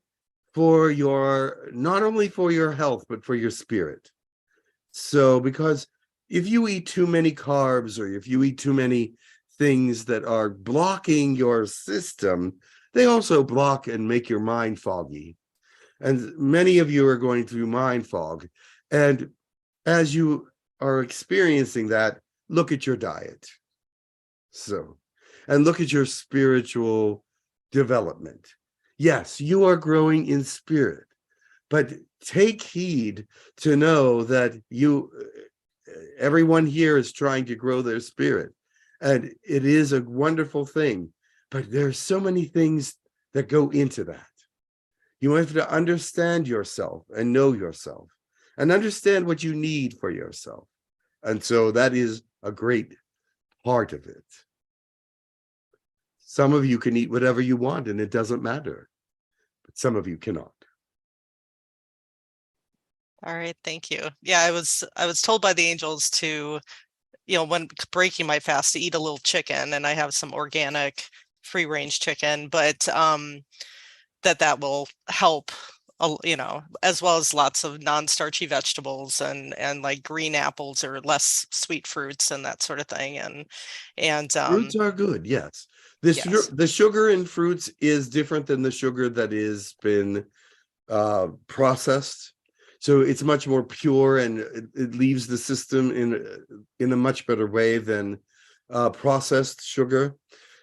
for your, not only for your health, but for your spirit. So, because if you eat too many carbs or if you eat too many things that are blocking your system, they also block and make your mind foggy. And many of you are going through mind fog. And as you are experiencing that, look at your diet. So, and look at your spiritual development. Yes, you are growing in spirit, but take heed to know that everyone here is trying to grow their spirit. And it is a wonderful thing, but there's so many things that go into that. You have to understand yourself and know yourself and understand what you need for yourself. And so that is a great part of it. Some of you can eat whatever you want and it doesn't matter, but some of you cannot. All right, thank you. Yeah, I was told by the angels to, when breaking my fast, to eat a little chicken, and I have some organic free range chicken, but that will help, as well as lots of non-starchy vegetables and like green apples or less sweet fruits and that sort of thing. And Fruits are good, yes. yes. The sugar in fruits is different than the sugar that has been processed. So it's much more pure and it leaves the system in a much better way than processed sugar.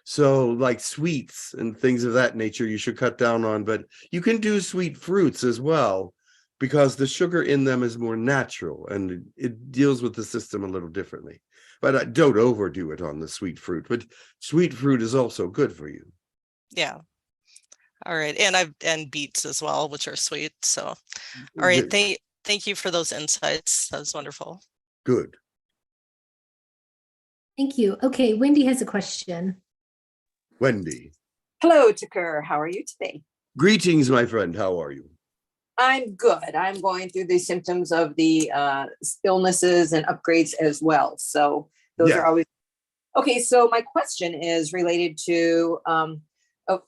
So like sweets and things of that nature, you should cut down on, but you can do sweet fruits as well because the sugar in them is more natural and it deals with the system a little differently. But don't overdo it on the sweet fruit, but sweet fruit is also good for you. Yeah. All right. And beets as well, which are sweet. So, all right. Thank you for those insights. That was wonderful. Good. Thank you. Okay, Wendy has a question. Wendy. Hello, Tukur. How are you today? Greetings, my friend. How are you? I'm good. I'm going through the symptoms of the illnesses and upgrades as well. So those are always okay. So my question is related to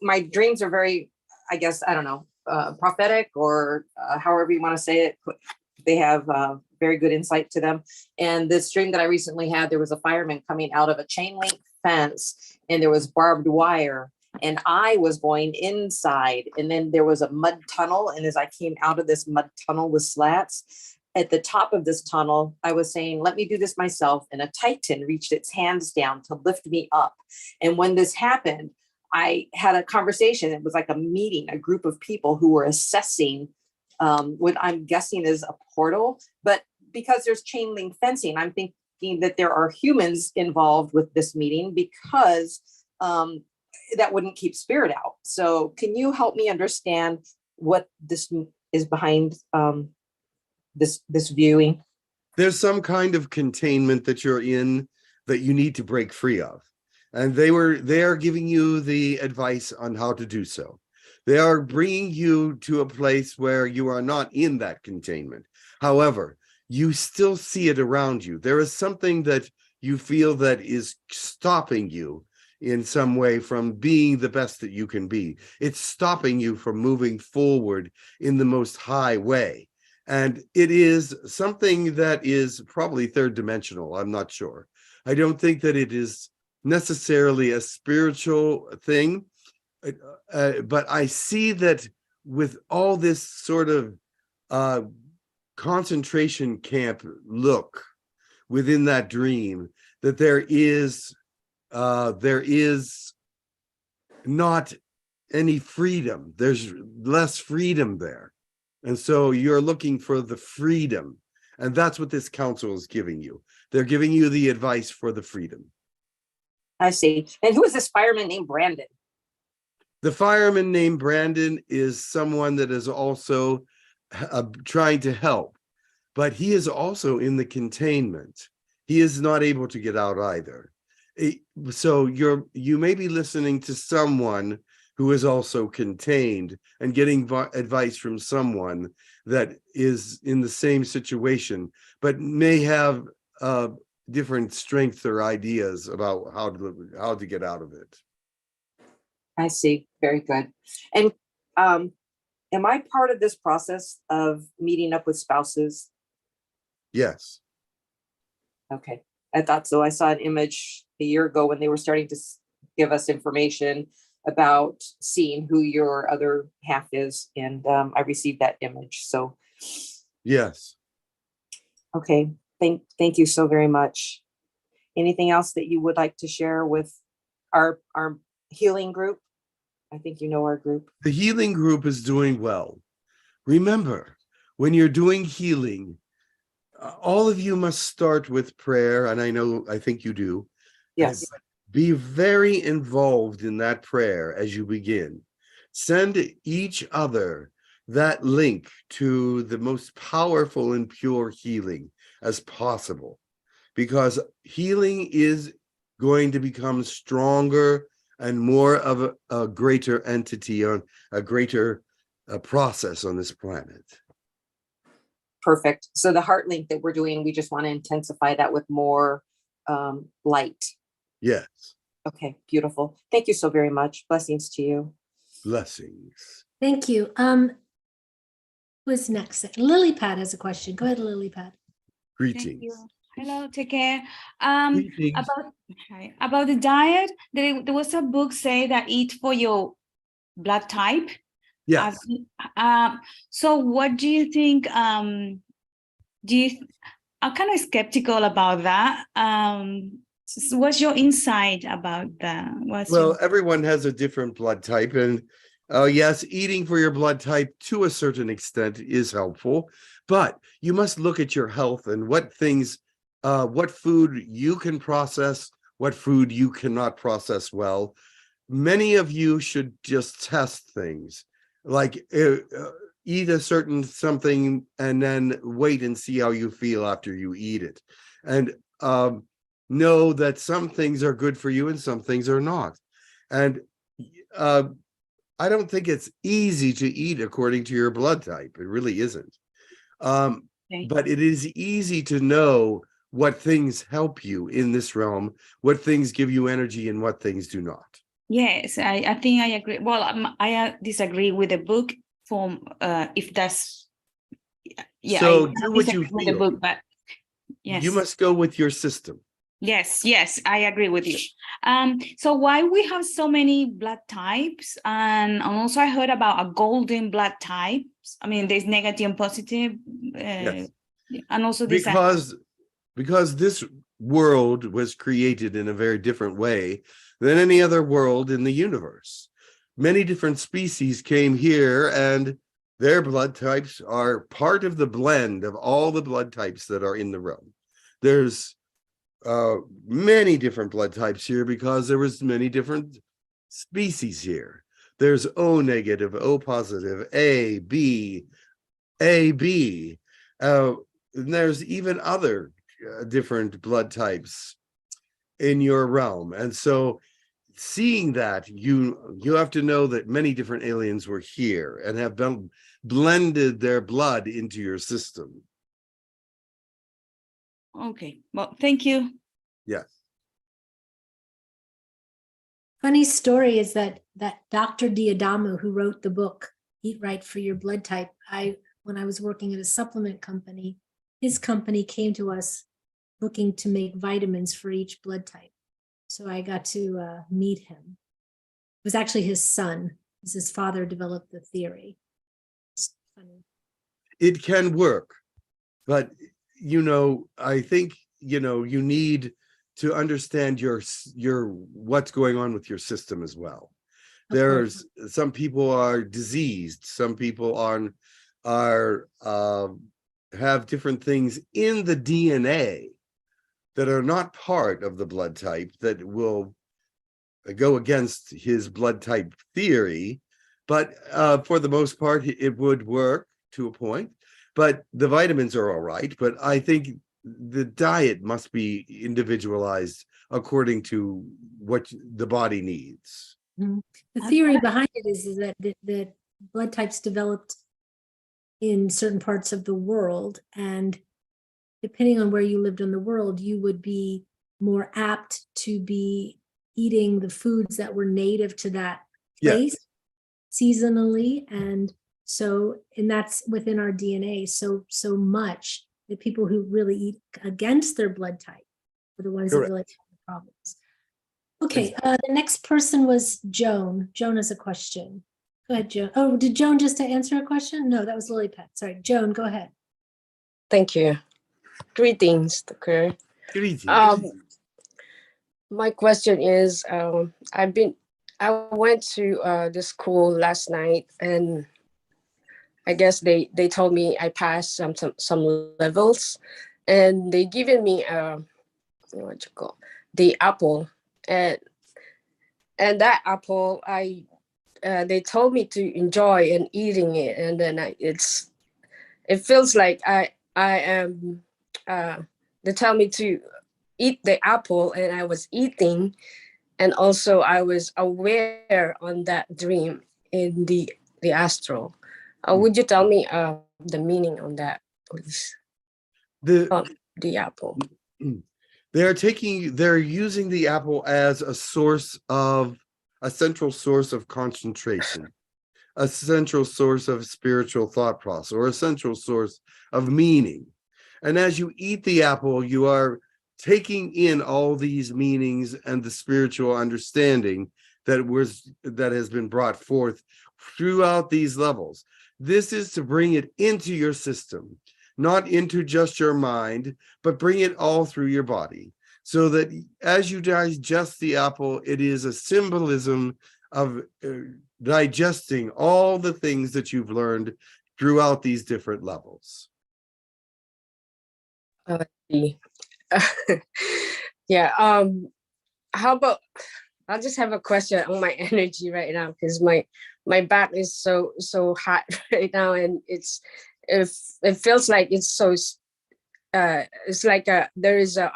my dreams are very, I guess, I don't know, prophetic or however you want to say it. They have very good insight to them. And this dream that I recently had, there was a fireman coming out of a chain link fence and there was barbed wire. And I was going inside, and then there was a mud tunnel. And as I came out of this mud tunnel with slats, at the top of this tunnel, I was saying, let me do this myself. And a Titan reached its hands down to lift me up. And when this happened, I had a conversation. It was like a meeting, a group of people who were assessing what I'm guessing is a portal. But because there's chain link fencing, I'm thinking that there are humans involved with this meeting because that wouldn't keep spirit out. So can you help me understand what this is behind this viewing? There's some kind of containment that you're in that you need to break free of. And they are giving you the advice on how to do so. They are bringing you to a place where you are not in that containment. However, you still see it around you. There is something that you feel that is stopping you in some way from being the best that you can be. It's stopping you from moving forward in the most high way. And it is something that is probably third dimensional. I'm not sure. I don't think that it is necessarily a spiritual thing, but I see that with all this sort of concentration camp look within that dream, that there is not any freedom. There's less freedom there. And so you're looking for the freedom. And that's what this council is giving you. They're giving you the advice for the freedom. I see. And who is this fireman named Brandon? The fireman named Brandon is someone that is also trying to help, but he is also in the containment. He is not able to get out either. So you may be listening to someone who is also contained and getting advice from someone that is in the same situation, but may have different strengths or ideas about how to get out of it. I see. Very good. And am I part of this process of meeting up with spouses? Yes. Okay. I thought so. I saw an image a year ago when they were starting to give us information about seeing who your other half is. And I received that image. So. Yes. Okay. Thank you so very much. Anything else that you would like to share with our healing group? I think you know our group. The healing group is doing well. Remember, when you're doing healing, all of you must start with prayer, and I think you do. Yes. Be very involved in that prayer as you begin. Send each other that link to the most powerful and pure healing as possible, because healing is going to become stronger and more of a greater entity, on a greater process on this planet. Perfect. So the heart link that we're doing, we just want to intensify that with more light. Yes. Okay, beautiful. Thank you so very much. Blessings to you. Blessings. Thank you. Who's next? Lilypad has a question. Go ahead, Lilypad. Greetings. Thank you. Hello, take care. Greetings. About the diet, there was a book say that eat for your blood type. Yes. So what do you think? I'm kind of skeptical about that. What's your insight about that? Everyone has a different blood type, and yes, eating for your blood type to a certain extent is helpful, but you must look at your health and what things, what food you can process, what food you cannot process well. Many of you should just test things, like eat a certain something and then wait and see how you feel after you eat it, and know that some things are good for you and some things are not. And I don't think it's easy to eat according to your blood type. It really isn't. Okay. But it is easy to know what things help you in this realm, what things give you energy and what things do not. Yes, I think I agree. Well, I disagree with the book from if that's So I do what you disagree with the feel. book, but yes. You must go with your system. Yes, I agree with you. So why we have so many blood types, and also I heard about a golden blood types. I mean, there's negative and positive, Yes. and also this. Because this world was created in a very different way than any other world in the universe. Many different species came here, and their blood types are part of the blend of all the blood types that are in the realm. There's many different blood types here because there was many different species here. There's O negative, O positive, A, B, AB. And there's even other different blood types in your realm. And so seeing that, you have to know that many different aliens were here and have blended their blood into your system. Okay, well, thank you. Yes. Funny story is that Dr. Diadamo, who wrote the book, Eat Right for Your Blood Type, when I was working at a supplement company, his company came to us looking to make vitamins for each blood type. So I got to meet him. It was actually his son, because his father developed the theory. It's funny. It can work, but I think you need to understand your what's going on with your system as well. Of course. There's some people are diseased, some people are have different things in the DNA that are not part of the blood type that will go against his blood type theory, but for the most part it would work to a point. But the vitamins are all right, but I think the diet must be individualized according to what the body needs. The theory behind it is that the blood types developed in certain parts of the world, and depending on where you lived in the world, you would be more apt to be eating the foods that were native to that place seasonally. And that's within our DNA so much that people who really eat against their blood type are the ones Correct. that really have the problems. Okay, the next person was Joan. Joan has a question. Go ahead, Joan. Oh, did Joan just answer a question? No, that was Lily Pet. Sorry, Joan, go ahead. Thank you. Greetings, Tucker. Greetings. My question is, I went to the school last night, and I guess they told me I passed some levels, and they given me the apple, and that apple they told me to enjoy and eating it, and then it feels like I am they tell me to eat the apple, and I was eating, and also I was aware on that dream in the astral. Would you tell me the meaning on that, please? The apple. They're using the apple as a central source of concentration, a central source of spiritual thought process, or a central source of meaning. And as you eat the apple, you are taking in all these meanings and the spiritual understanding that has been brought forth throughout these levels. This is to bring it into your system, not into just your mind, but bring it all through your body, so that as you digest the apple, it is a symbolism of digesting all the things that you've learned throughout these different levels. Yeah. How about, I'll just have a question on my energy right now, because my back is so hot right now, and it feels like it's so it's like there is a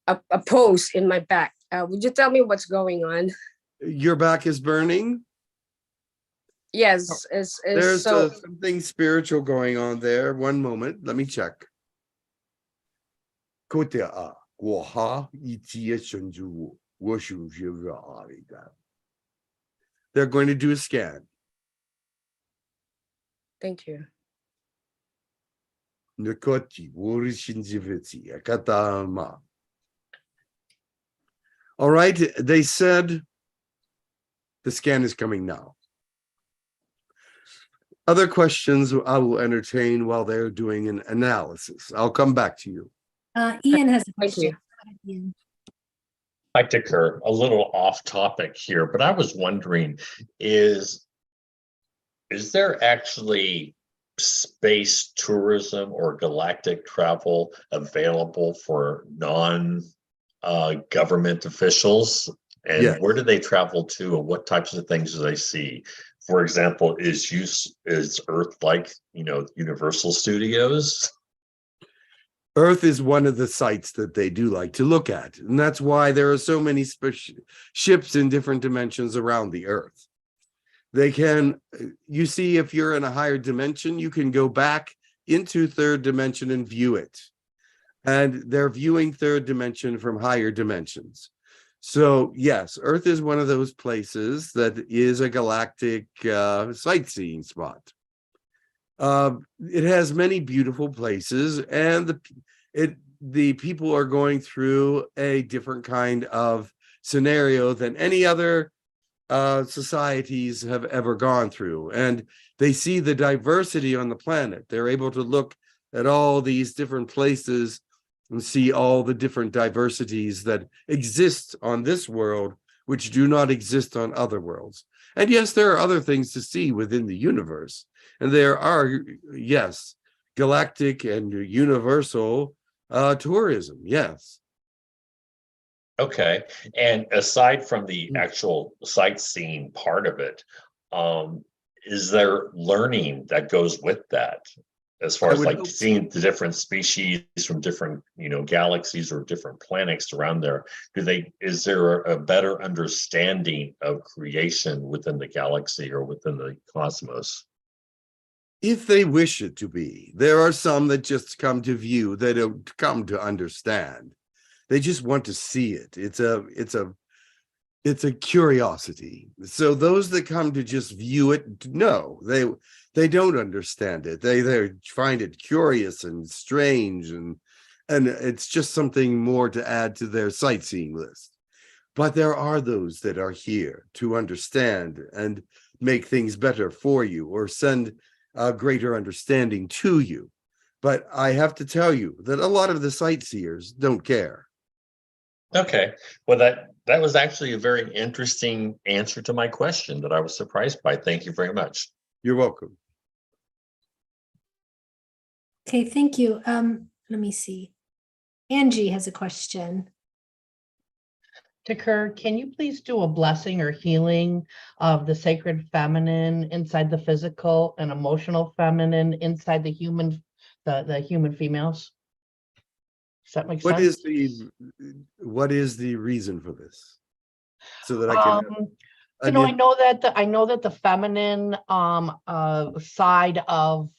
a pose in my back. Would you tell me what's going on? Your back is burning? Yes, There's something spiritual going on there. One moment, let me check. They're going to do a scan. Thank you. All right, they said the scan is coming now. Other questions I will entertain while they're doing an analysis. I'll come back to you. Ian has a Thank question. you. I concur. A little off topic here, but I was wondering, is there actually space tourism or galactic travel available for non-government officials? And Yes. where do they travel to, and what types of things do they see? For example, is Earth like, Universal Studios? Earth is one of the sites that they do like to look at. And that's why there are so many ships in different dimensions around the Earth. You see, if you're in a higher dimension, you can go back into third dimension and view it. And they're viewing third dimension from higher dimensions. So yes, Earth is one of those places that is a galactic sightseeing spot. It has many beautiful places, and the people are going through a different kind of scenario than any other societies have ever gone through. And they see the diversity on the planet. They're able to look at all these different places and see all the different diversities that exist on this world which do not exist on other worlds. And yes, there are other things to see within the universe. And there are, yes, galactic and universal tourism, yes. Okay. And aside from the actual sightseeing part of it, is there learning that goes with that? As far as like seeing the different species from different, galaxies or different planets around there, is there a better understanding of creation within the galaxy or within the cosmos? If they wish it to be. There are some that just come to view, they don't come to understand. They just want to see it. It's a curiosity. So those that come to just view it, no, they don't understand it. They find it curious and strange, and it's just something more to add to their sightseeing list. But there are those that are here to understand and make things better for you, or send a greater understanding to you. But I have to tell you that a lot of the sightseers don't care. Okay. Well, that was actually a very interesting answer to my question that I was surprised by. Thank you very much. You're welcome. Okay, thank you. Let me see. Angie has a question. Takur, can you please do a blessing or healing of the sacred feminine inside the physical and emotional feminine inside the human, the human females? Does that make sense? What is the reason for this? So that I can I know that the feminine side of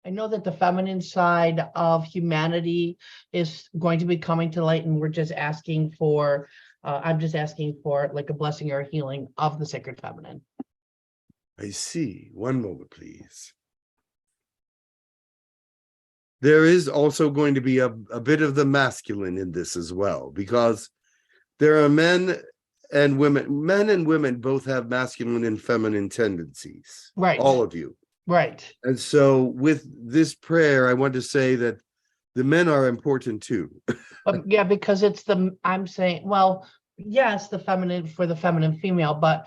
the feminine side of humanity is going to be coming to light, and we're just asking for I'm just asking for like a blessing or a healing of the sacred feminine. I see. One moment, please. There is also going to be a bit of the masculine in this as well, because there are men and women both have masculine and feminine tendencies. Right. All of you. Right. And so with this prayer, I want to say that the men are important too. Yeah, because it's I'm saying, well, yes, the feminine for the feminine female, but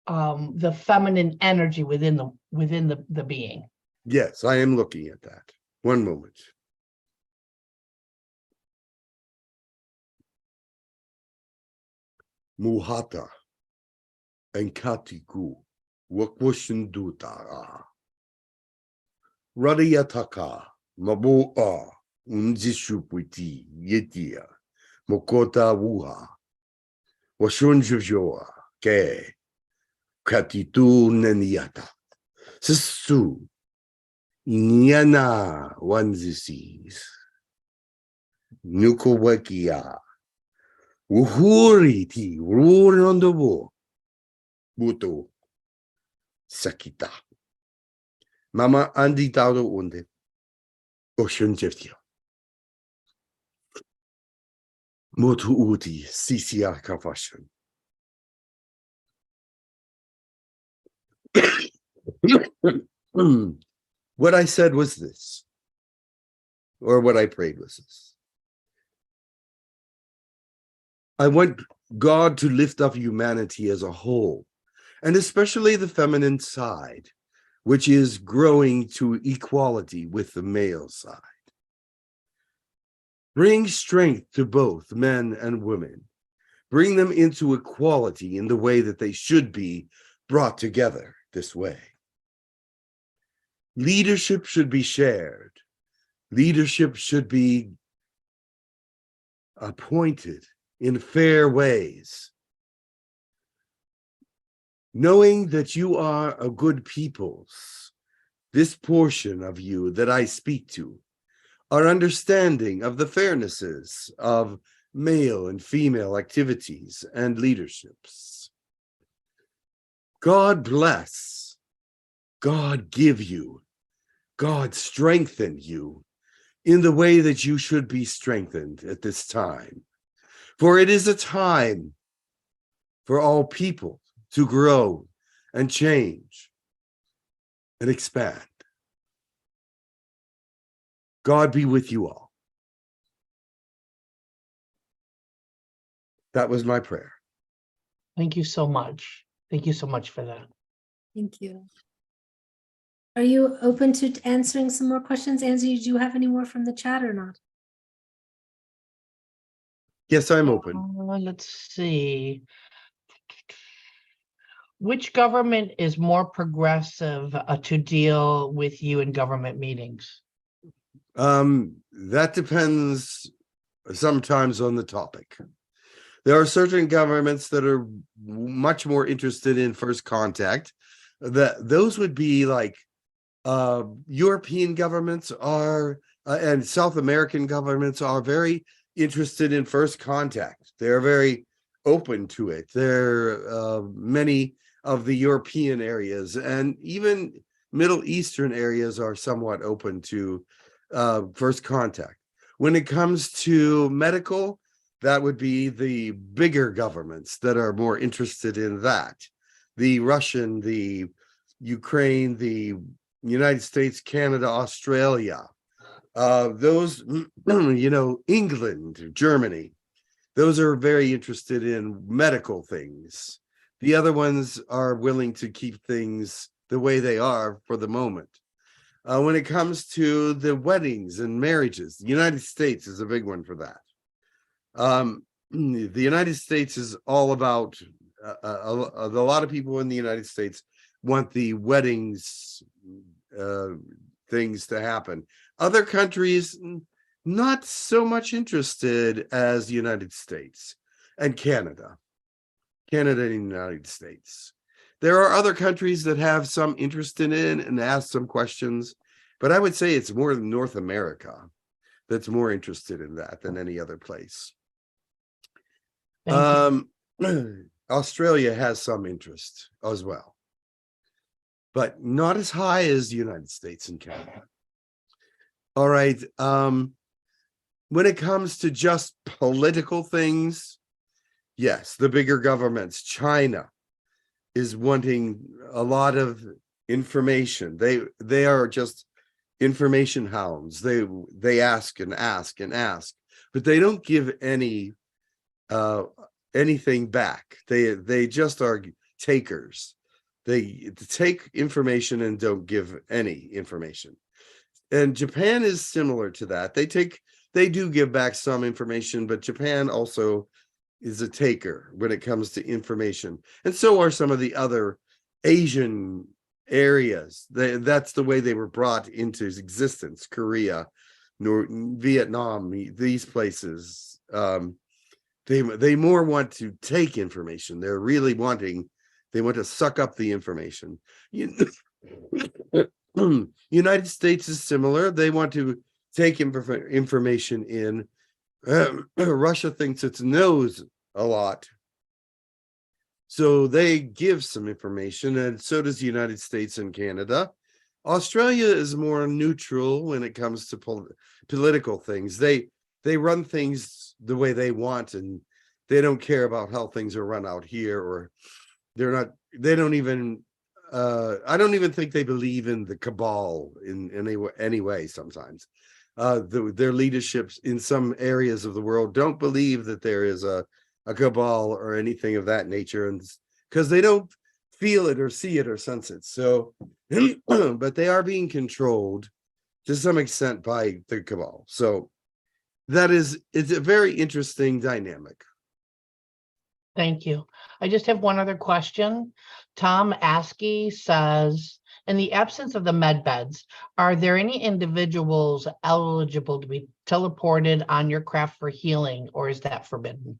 the feminine energy within the being. Yes, I am looking at that. One moment. Muhata and Katiku Wakwashinduta Radiyataka Maboa Unjishuputi Yetia Mokota Wuha Washunjojoa Ke Katitu Neniata Sisu Niana Wanzisis Nukowakia Uhuri ti Rurondobo Buto Sakita Mama Andi Tado Unde Ocean Jeftia Motu Uti Sisia Kafashan. What I said was this, or what I prayed was this. I want God to lift up humanity as a whole, and especially the feminine side, which is growing to equality with the male side. Bring strength to both men and women. Bring them into equality in the way that they should be brought together this way. Leadership should be shared. Leadership should be appointed in fair ways. Knowing that you are a good peoples, this portion of you that I speak to, are understanding of the fairnesses of male and female activities and leaderships. God bless, God give you, God strengthen you in the way that you should be strengthened at this time. For it is a time for all people to grow and change and expand. God be with you all. That was my prayer. Thank you so much. Thank you so much for that. Thank you. Are you open to answering some more questions? Angie, do you have any more from the chat or not? Yes, I'm open. Let's see. Which government is more progressive to deal with you in government meetings? That depends sometimes on the topic. There are certain governments that are much more interested in first contact. Those would be like European governments are and South American governments are very interested in first contact. They're very open to it. There many of the European areas and even Middle Eastern areas are somewhat open to first contact. When it comes to medical, that would be the bigger governments that are more interested in that. The Russian, the Ukraine, the United States, Canada, Australia, those, England, Germany, those are very interested in medical things. The other ones are willing to keep things the way they are for the moment. When it comes to the weddings and marriages, the United States is a big one for that. The United States is all about, a lot of people in the United States want the weddings things to happen. Other countries, not so much interested as the United States and Canada and the United States. There are other countries that have some interest in it and ask some questions, but I would say it's more North America that's more interested in that than any other place. Australia has some interest as well, but not as high as the United States and Canada. All right. When it comes to just political things, yes, the bigger governments, China is wanting a lot of information. They are just information hounds. They ask and ask and ask, but they don't give anything back. They just are takers. They take information and don't give any information. And Japan is similar to that. They do give back some information, but Japan also is a taker when it comes to information. And so are some of the other Asian areas. That's the way they were brought into existence. Korea, Vietnam, these places. They more want to take information. They're really they want to suck up the information. United States is similar. They want to take information in. Russia thinks it knows a lot, so they give some information, and so does the United States and Canada. Australia is more neutral when it comes to political things. They run things the way they want, and they don't care about how things are run out here, or they don't even I don't even think they believe in the cabal in any way sometimes. Their leaderships in some areas of the world don't believe that there is a cabal or anything of that nature, and because they don't feel it or see it or sense it. So, but they are being controlled to some extent by the cabal. So it's a very interesting dynamic. Thank you. I just have one other question. Tom Askey says, in the absence of the med beds, are there any individuals eligible to be teleported on your craft for healing, or is that forbidden?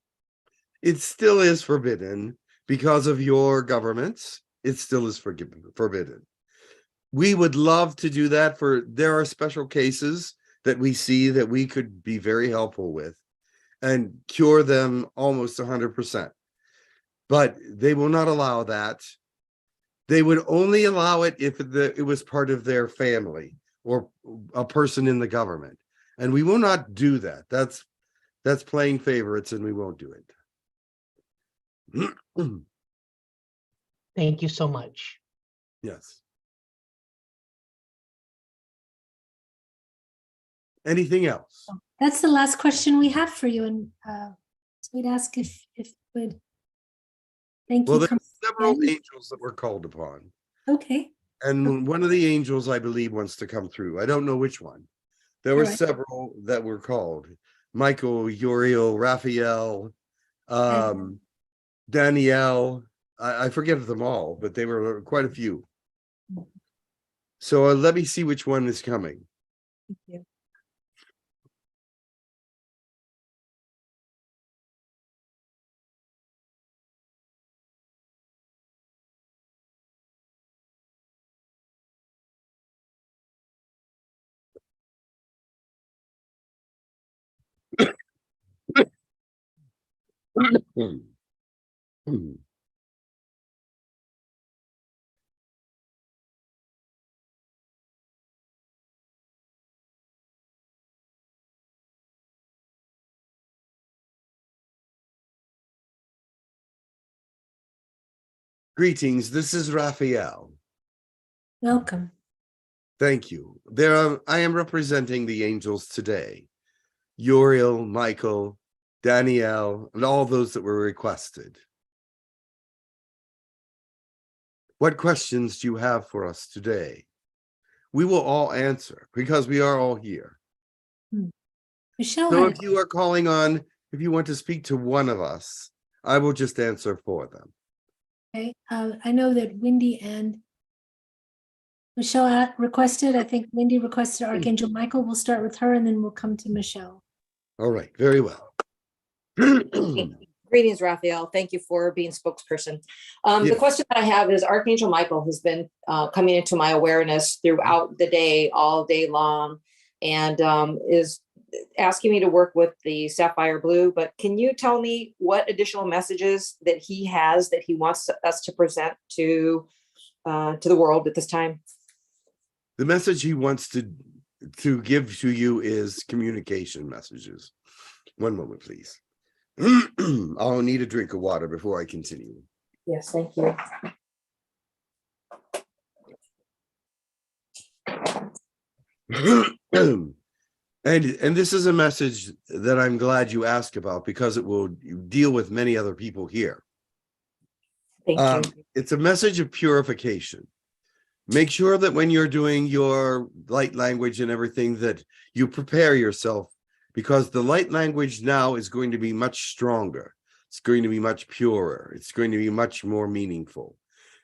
It still is forbidden because of your governments. It still is forbidden. We would love to do that. There are special cases that we see that we could be very helpful with and cure them almost 100%. But they will not allow that. They would only allow it if it was part of their family or a person in the government. And we will not do that. That's playing favorites, and we won't do it. Thank you so much. Yes. Anything else? That's the last question we have for you. And so we'd ask if you would Thank Well, you. there are several again. angels that were called upon. Okay. And one of the angels, I believe, wants to come through. I don't know which one. There were All right. several that were called. Michael, Uriel, Raphael, Danielle. I forget them all, but they were quite a few. So let me see which one is coming. Thank you. Greetings, this is Raphael. Welcome. Thank you. I am representing the angels today. Uriel, Michael, Danielle, and all those that were requested. What questions do you have for us today? We will all answer because we are all here. Michelle, So had if you are calling on, if you want to speak to one of us, I will just answer for them. okay. I know that Wendy and Michelle requested, I think Wendy requested Archangel Michael. We'll start with her and then we'll come to Michelle. All right, very well. Greetings, Raphael. Thank you for being spokesperson. The Yes. question that I have is Archangel Michael has been coming into my awareness throughout the day, all day long, and is asking me to work with the sapphire blue. But can you tell me what additional messages that he has that he wants us to present to the world at this time? The message he wants to give to you is communication messages. One moment, please. I'll need a drink of water before I continue. Yes, thank you. And this is a message that I'm glad you asked about because it will deal with many other people here. Thank you. It's a message of purification. Make sure that when you're doing your light language and everything that you prepare yourself, because the light language now is going to be much stronger. It's going to be much purer. It's going to be much more meaningful.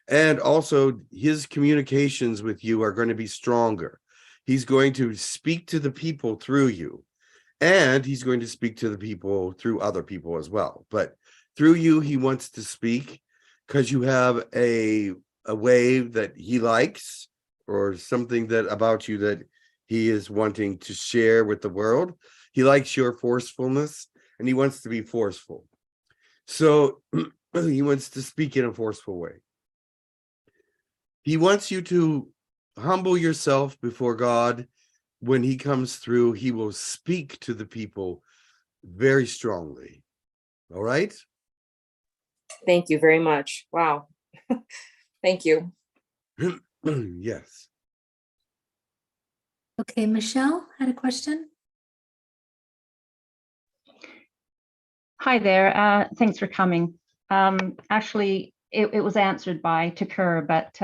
And also his communications with you are going to be stronger. He's going to speak to the people through you, and he's going to speak to the people through other people as well. But through you, he wants to speak because you have a way that he likes, or something that about you that he is wanting to share with the world. He likes your forcefulness, and he wants to be forceful. So he wants to speak in a forceful way. He wants you to humble yourself before God. When he comes through, he will speak to the people very strongly. All right? Thank you very much. Wow. Thank you. Yes. Okay, Michelle had a question. Hi there. Thanks for coming. Actually, it was answered by Takura, but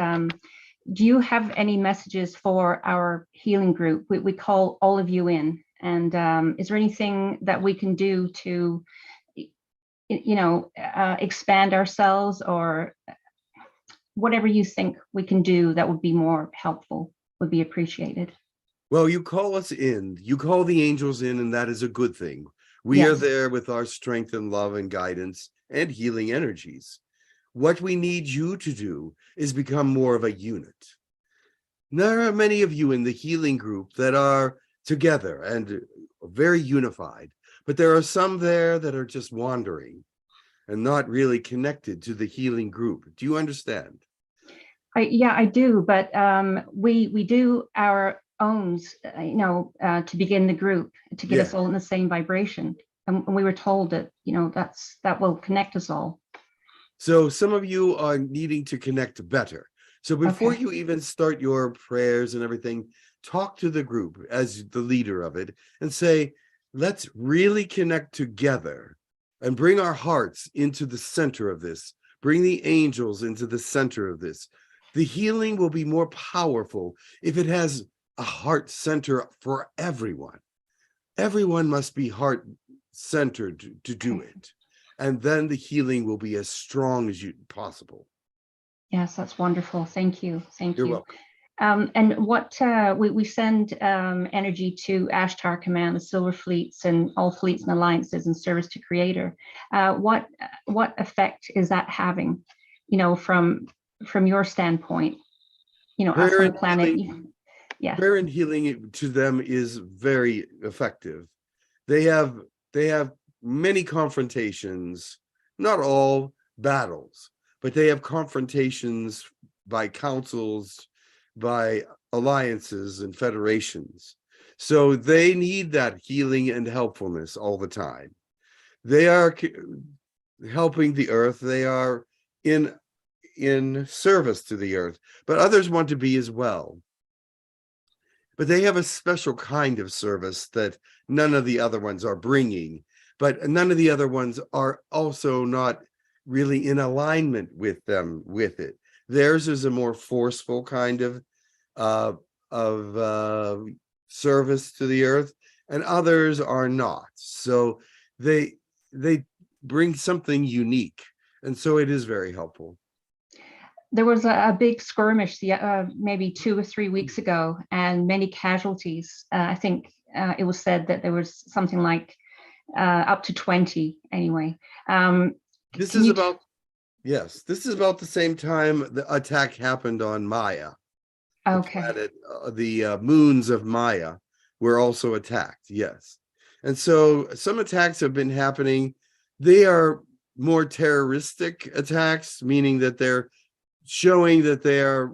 do you have any messages for our healing group? We call all of you in, and is there anything that we can do to, expand ourselves, or whatever you think we can do that would be more helpful would be appreciated. Well, you call us in, you call the angels in, and that is a good thing. We Yes. are there with our strength and love and guidance and healing energies. What we need you to do is become more of a unit. There are many of you in the healing group that are together and very unified, but there are some there that are just wandering and not really connected to the healing group. Do you understand? Yeah, I do, but we do our own, to begin the group, to get us all in the same vibration. And we were told that, that will connect us all. So some of you are needing to connect better. So before you even start your prayers and everything, talk to the group as the leader of it and say, let's really connect together and bring our hearts into the center of this. Bring the angels into the center of this. The healing will be more powerful if it has a heart center for everyone. Everyone must be heart-centered to do it. And then the healing will be as strong as possible. Yes, that's wonderful. Thank you. Thank You're you. welcome. And what we send energy to Ashtar Command, the Silver Fleets, and all fleets and alliances in service to Creator. What effect is that having? You know, from your standpoint, you know, us on the planet. Yeah. Prayer and healing to them is very effective. They have many confrontations, not all battles, but they have confrontations by councils, by alliances and federations. So they need that healing and helpfulness all the time. They are helping the earth. They are in service to the earth, but others want to be as well. But they have a special kind of service that none of the other ones are bringing, but none of the other ones are also not really in alignment with it. Theirs is a more forceful kind of service to the earth, and others are not. So they bring something unique, and so it is very helpful. There was a big skirmish maybe 2 or 3 weeks ago, and many casualties. I think it was said that there was something like up to 20 anyway. This is about the same time the attack happened on Maya. Okay. The planet, the moons of Maya were also attacked, yes. And so some attacks have been happening. They are more terroristic attacks, meaning that they're showing that they're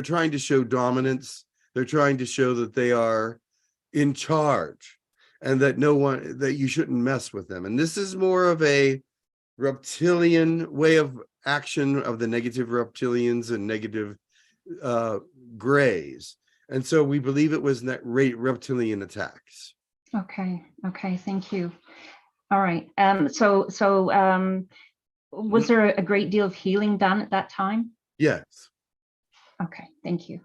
trying to show dominance. They're trying to show that they are in charge and that that you shouldn't mess with them. And this is more of a reptilian way of action of the negative reptilians and negative grays. And so we believe it was reptilian attacks. Okay. Thank you. All right. Was there a great deal of healing done at that time? Yes. Okay, thank you.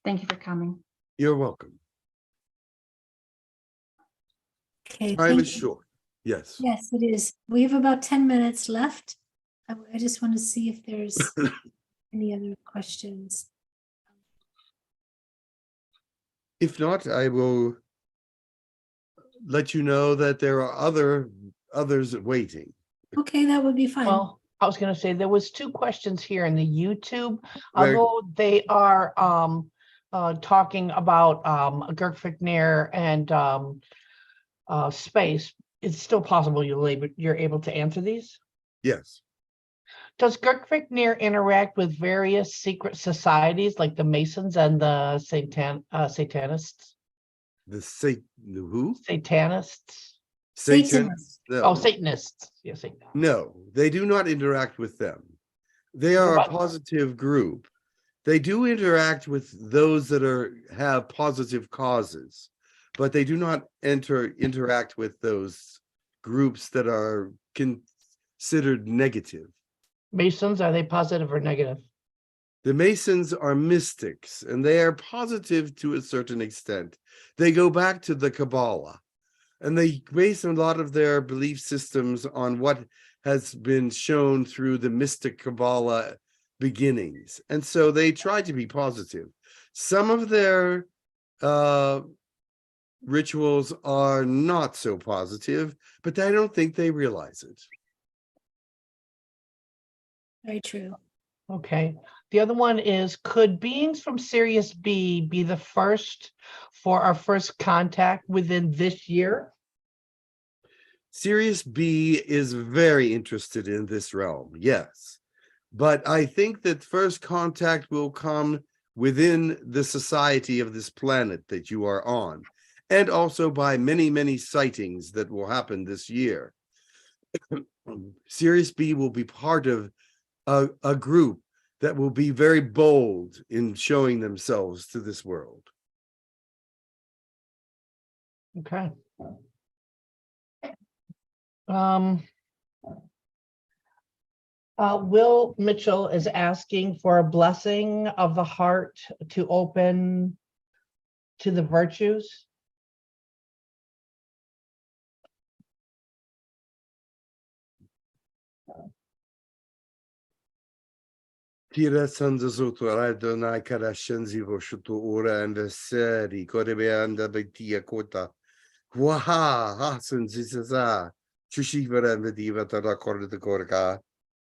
Thank you for coming. You're welcome. Okay. Time is short. Yes. Yes, it is. We have about 10 minutes left. I just want to see if there's any other questions. If not, I will let you know that there are others waiting. Okay, that would be fine. Well, I was going to say there was 2 questions here in the YouTube, although they are talking about Gerkviknir and space. It's still possible you're able to answer these. Yes. Does Gerkviknir interact with various secret societies like the Masons and the Satanists? The who? Satanists. Satanists? No. Oh, Satanists. Yes. No, they do not interact with them. They are a positive group. They do interact with those that have positive causes, but they do not interact with those groups that are considered negative. Masons, are they positive or negative? The Masons are mystics, and they are positive to a certain extent. They go back to the Kabbalah, and they base a lot of their belief systems on what has been shown through the mystic Kabbalah beginnings. And so they try to be positive. Some of their rituals are not so positive, but I don't think they realize it. Very true. Okay. The other one is, could beings from Sirius B be the first for our first contact within this year? Sirius B is very interested in this realm, yes. But I think that first contact will come within the society of this planet that you are on, and also by many, many sightings that will happen this year. Sirius B will be part of a group that will be very bold in showing themselves to this world. Okay. Will Mitchell is asking for a blessing of the heart to open to the virtues. Tira sanza sotto Adonai karashenzi voshutu ora and seri korebe anda betia kota. Waha hasen zizaza. Chushivara and the diva tara korda the korka.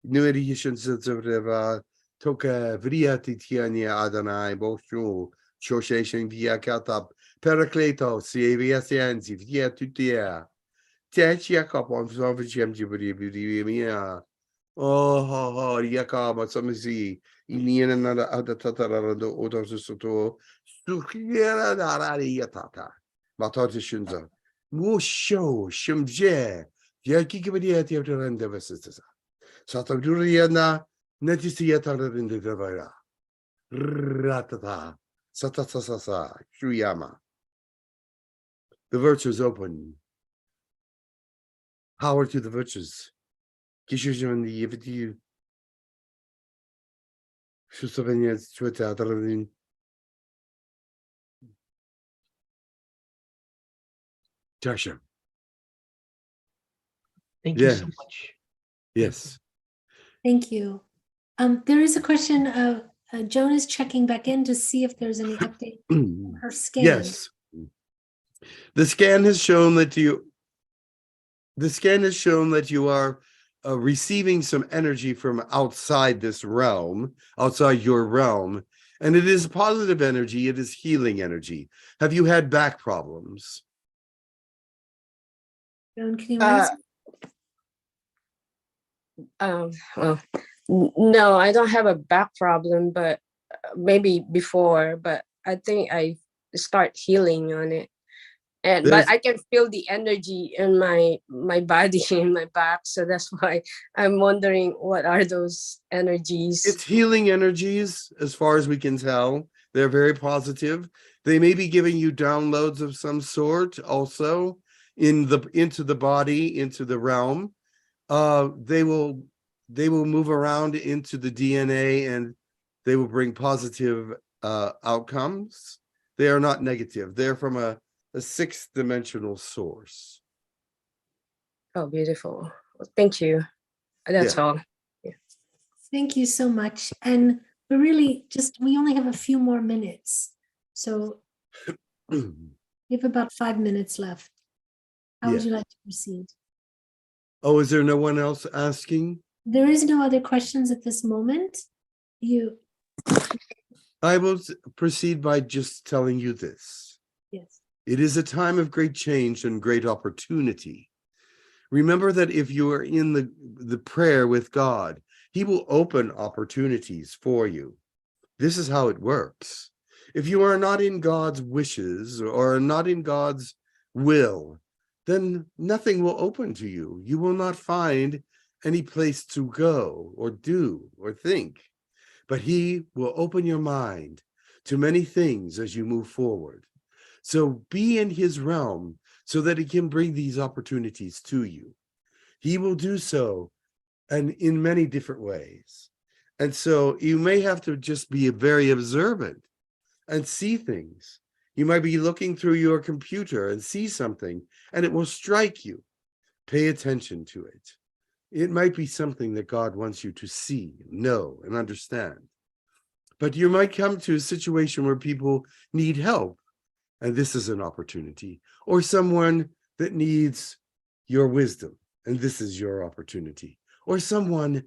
Nuerishan zizavreva toka vria titiania Adonai boshu. Shosheshin via katap. Peracleto, sievia sienzi, via tutia. Tiachia kapon, sovichem jibri. Oh, Yakama, Samisi, Indian and other Tatara, the Odos Soto, Sukira Yatata, Matata Shunza, Musho, Shumje, Yakikibadia Theatre and Devasista. Sataduriana, Netisiata in the Devara, Ratata, Satasasa, Shuyama. The virtues open. Power to the virtues. Kishujan the Yeviti. Shusovenias Twitter. Tasha. Thank you so much. Yes. Thank you. There is a question of Joan is checking back in to see if there's any update on her scan. Yes. The scan has shown that you are receiving some energy from outside this realm, outside your realm, and it is positive energy. It is healing energy. Have you had back problems? Joan, can you answer? Well, no, I don't have a back problem, but maybe before, but I think I start healing on it. But I can feel the energy in my body, in my back. So that's why I'm wondering, what are those energies? It's healing energies, as far as we can tell. They're very positive. They may be giving you downloads of some sort also into the body, into the realm. They will move around into the DNA and they will bring positive outcomes. They are not negative. They're from a sixth dimensional source. Oh, beautiful. Thank you. That's all. Yeah. Thank you so much. And we only have a few more minutes. So we have about 5 minutes left. How would you like to proceed? Oh, is there no one else asking? There is no other questions at this moment. I will proceed by just telling you this. Yes. It is a time of great change and great opportunity. Remember that if you are in the prayer with God, He will open opportunities for you. This is how it works. If you are not in God's wishes or are not in God's will, then nothing will open to you. You will not find any place to go or do or think. But He will open your mind to many things as you move forward. So be in His realm so that He can bring these opportunities to you. He will do so, and in many different ways. And so you may have to just be very observant and see things. You might be looking through your computer and see something, and it will strike you. Pay attention to it. It might be something that God wants you to see, know, and understand. But you might come to a situation where people need help, and this is an opportunity, or someone that needs your wisdom, and this is your opportunity, or someone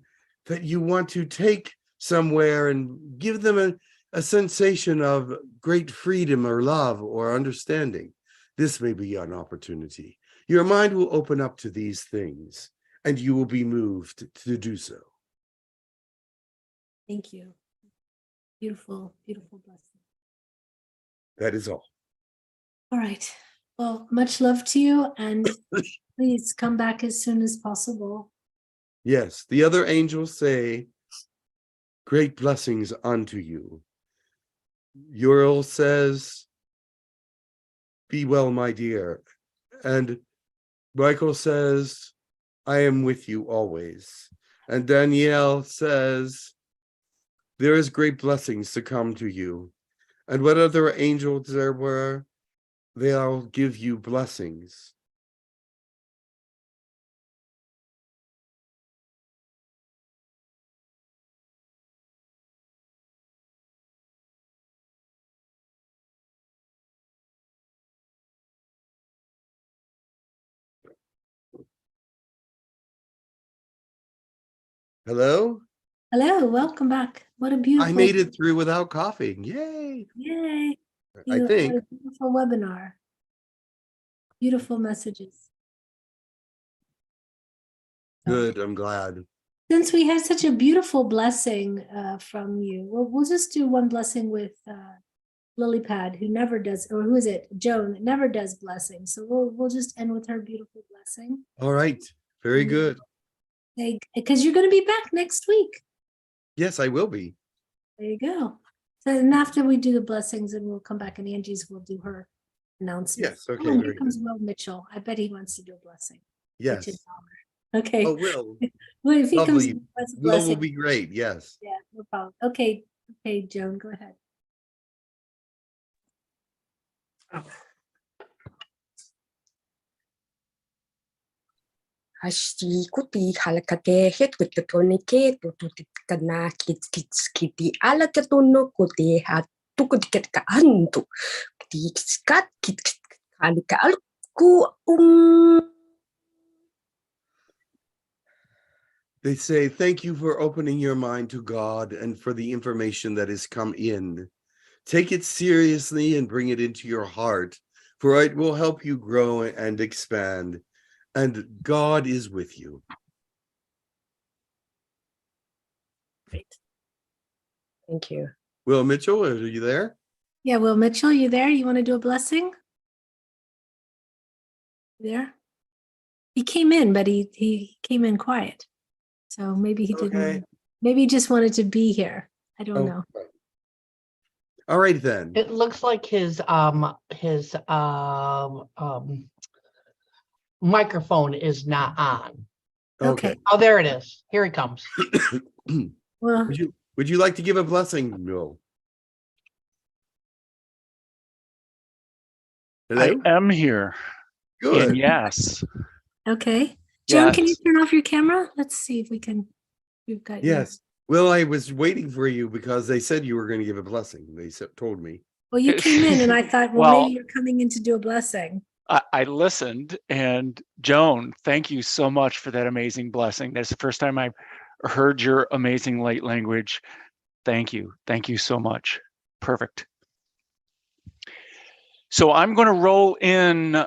that you want to take somewhere and give them a sensation of great freedom or love or understanding. This may be an opportunity. Your mind will open up to these things, and you will be moved to do so. Thank you. Beautiful, beautiful blessing. That is all. All right. Well, much love to you, and please come back as soon as possible. Yes, the other angels say, great blessings unto you. Uriel says, be well, my dear. And Michael says, I am with you always. And Danielle says, there is great blessings to come to you. And what other angels there were, they'll give you blessings. Hello? Hello, welcome back. What a I beautiful. made it through without coughing. Yay. Yay. I What think. a beautiful webinar. Beautiful messages. Good, I'm glad. Since we had such a beautiful blessing from you, we'll just do one blessing with Lilypad, who never does, or who is it? Joan, that never does blessing. So we'll just end with her beautiful blessing. All right, very good. Because you're going to be back next week. Yes, I will be. There you go. So and after we do the blessings, and we'll come back, and Angie's will do her announcement. Yes, okay, Oh, very here comes Will Mitchell. I bet he wants to do a blessing. Yes. Okay. Oh, Will. Well, if he Lovely. comes, that's a Will will blessing. be great, yes. Yeah, no problem. Okay, Joan, go ahead. Kuti halakake het with the tonike to kana kiti alakatono kote hat tukut ka antu kiti skat kit halika alku They say, thank you for opening your mind to God and for the information that has come in. Take it seriously and bring it into your heart, for it will help you grow and expand. And God is with you. Great. Thank you. Will Mitchell, are you there? Yeah, Will Mitchell, you there? You want to do a blessing? There? He came in, but he came in quiet. So maybe he didn't. Okay. Maybe he just wanted to be here. I don't know. Right. All right then. It looks like his microphone is not on. Okay. Oh, there it is. Here he comes. Well, would you like to give a blessing, Will? Hello? I am here. Good. And yes. okay. Joan, Yes. can you turn off your camera? Let's see if we can. We've got Yes. Well, I was waiting for you because they said you were going to give a blessing. They told me. Well, you came in and I thought, well, Well, maybe you're coming in to do a blessing. I listened, and Joan, thank you so much for that amazing blessing. That's the first time I've heard your amazing light language. Thank you. Thank you so much. Perfect. So I'm going to roll in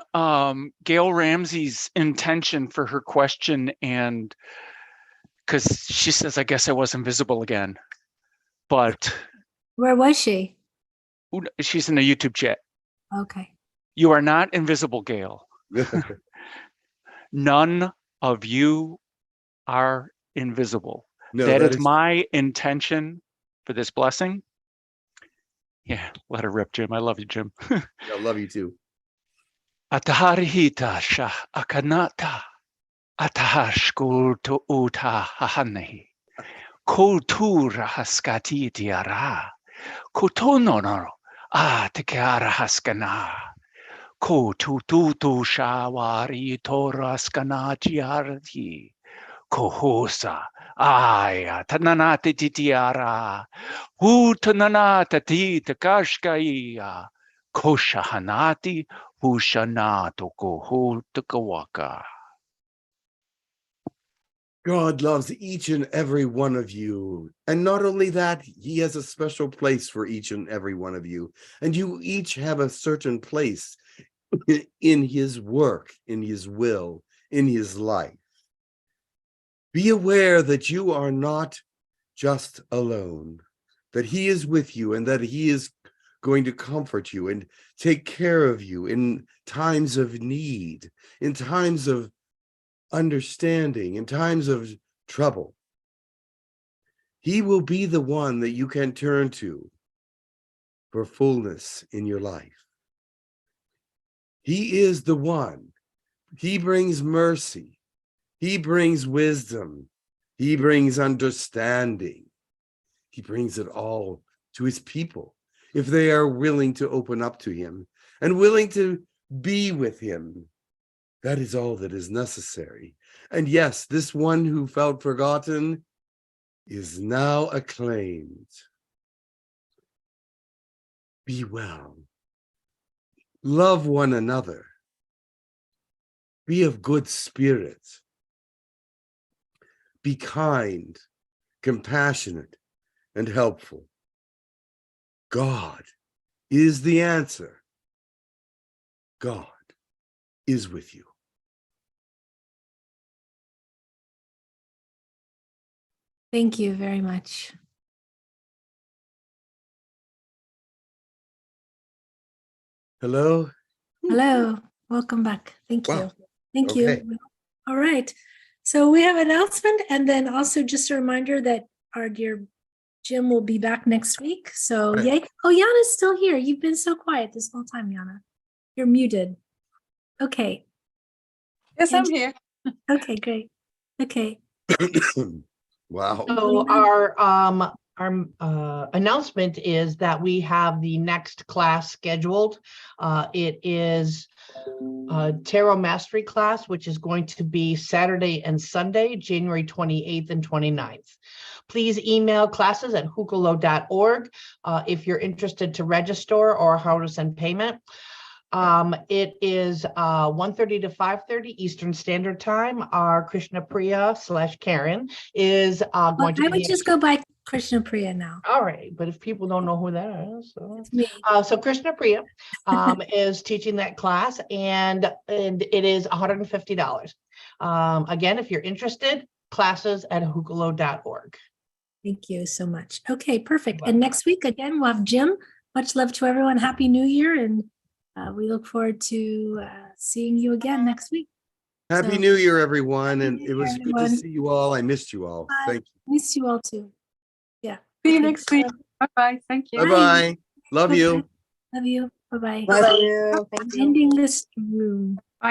Gail Ramsey's intention for her question, and because she says, I guess I was invisible again, but Where was she? she's in the YouTube chat. Okay. You are not invisible, Gail. None of you are invisible. No, that is is my intention for this blessing. Yeah, let her rip, Jim. I love you, Jim. I love you too. Ataharihita sha akanata. Atahashkultu uta hahanehi. Kultura haskati tiara. Kutonono atikara haskana. Kutututu shawari toraskana tiarati. Kohosa aya tananati titiara. Hutananata ti takashkaiya. Koshahanati hushanato kohutakawaka. God loves each and every one of you. And not only that, he has a special place for each and every one of you. And you each have a certain place in his work, in his will, in his life. Be aware that you are not just alone, that he is with you and that he is going to comfort you and take care of you in times of need, in times of understanding, in times of trouble. He will be the one that you can turn to for fullness in your life. He is the one. He brings mercy. He brings wisdom. He brings understanding. He brings it all to his people if they are willing to open up to him and willing to be with him. That is all that is necessary. And yes, this one who felt forgotten is now acclaimed. Be well. Love one another. Be of good spirit. Be kind, compassionate, and helpful. God is the answer. God is with you. Thank you very much. Hello? Hello, welcome back. Thank you. Wow. Thank Okay. you. All right. So we have an announcement, and then also just a reminder that our dear Jim will be back next week. So Right. yay. Oh, Yana's still here. You've been so quiet this whole time, Yana. You're muted. Okay. Yes, And- I'm here. Okay, great. Okay. Wow. So our announcement is that we have the next class scheduled. It is Tarot Mastery class, which is going to be Saturday and Sunday, January 28th and 29th. Please email classes@hucolo.org if you're interested to register or how to send payment. It is 1:30 to 5:30 Eastern Standard Time. Our Krishna Priya / Karen is Well, going to I be would the just go by Krishna Priya now. all right, but if people don't know who that is, so, It's me. so Krishna Priya is teaching that class, and it is $150. Again, if you're interested, classes@hucolo.org. Thank you so much. Okay, perfect. You're And next week, again, we'll have Jim. Much love to everyone. Happy New Year. And we look forward to seeing you again next week. Happy So- New Year, everyone. Happy And New it Year, was good to everyone. see you all. I missed you all. Bye. Thank you. Miss you all too. Yeah. See you Okay. next week. Bye-bye. Thank you. Bye-bye. Love you. Love you. Bye-bye. Love you. Thank you. Ending this room.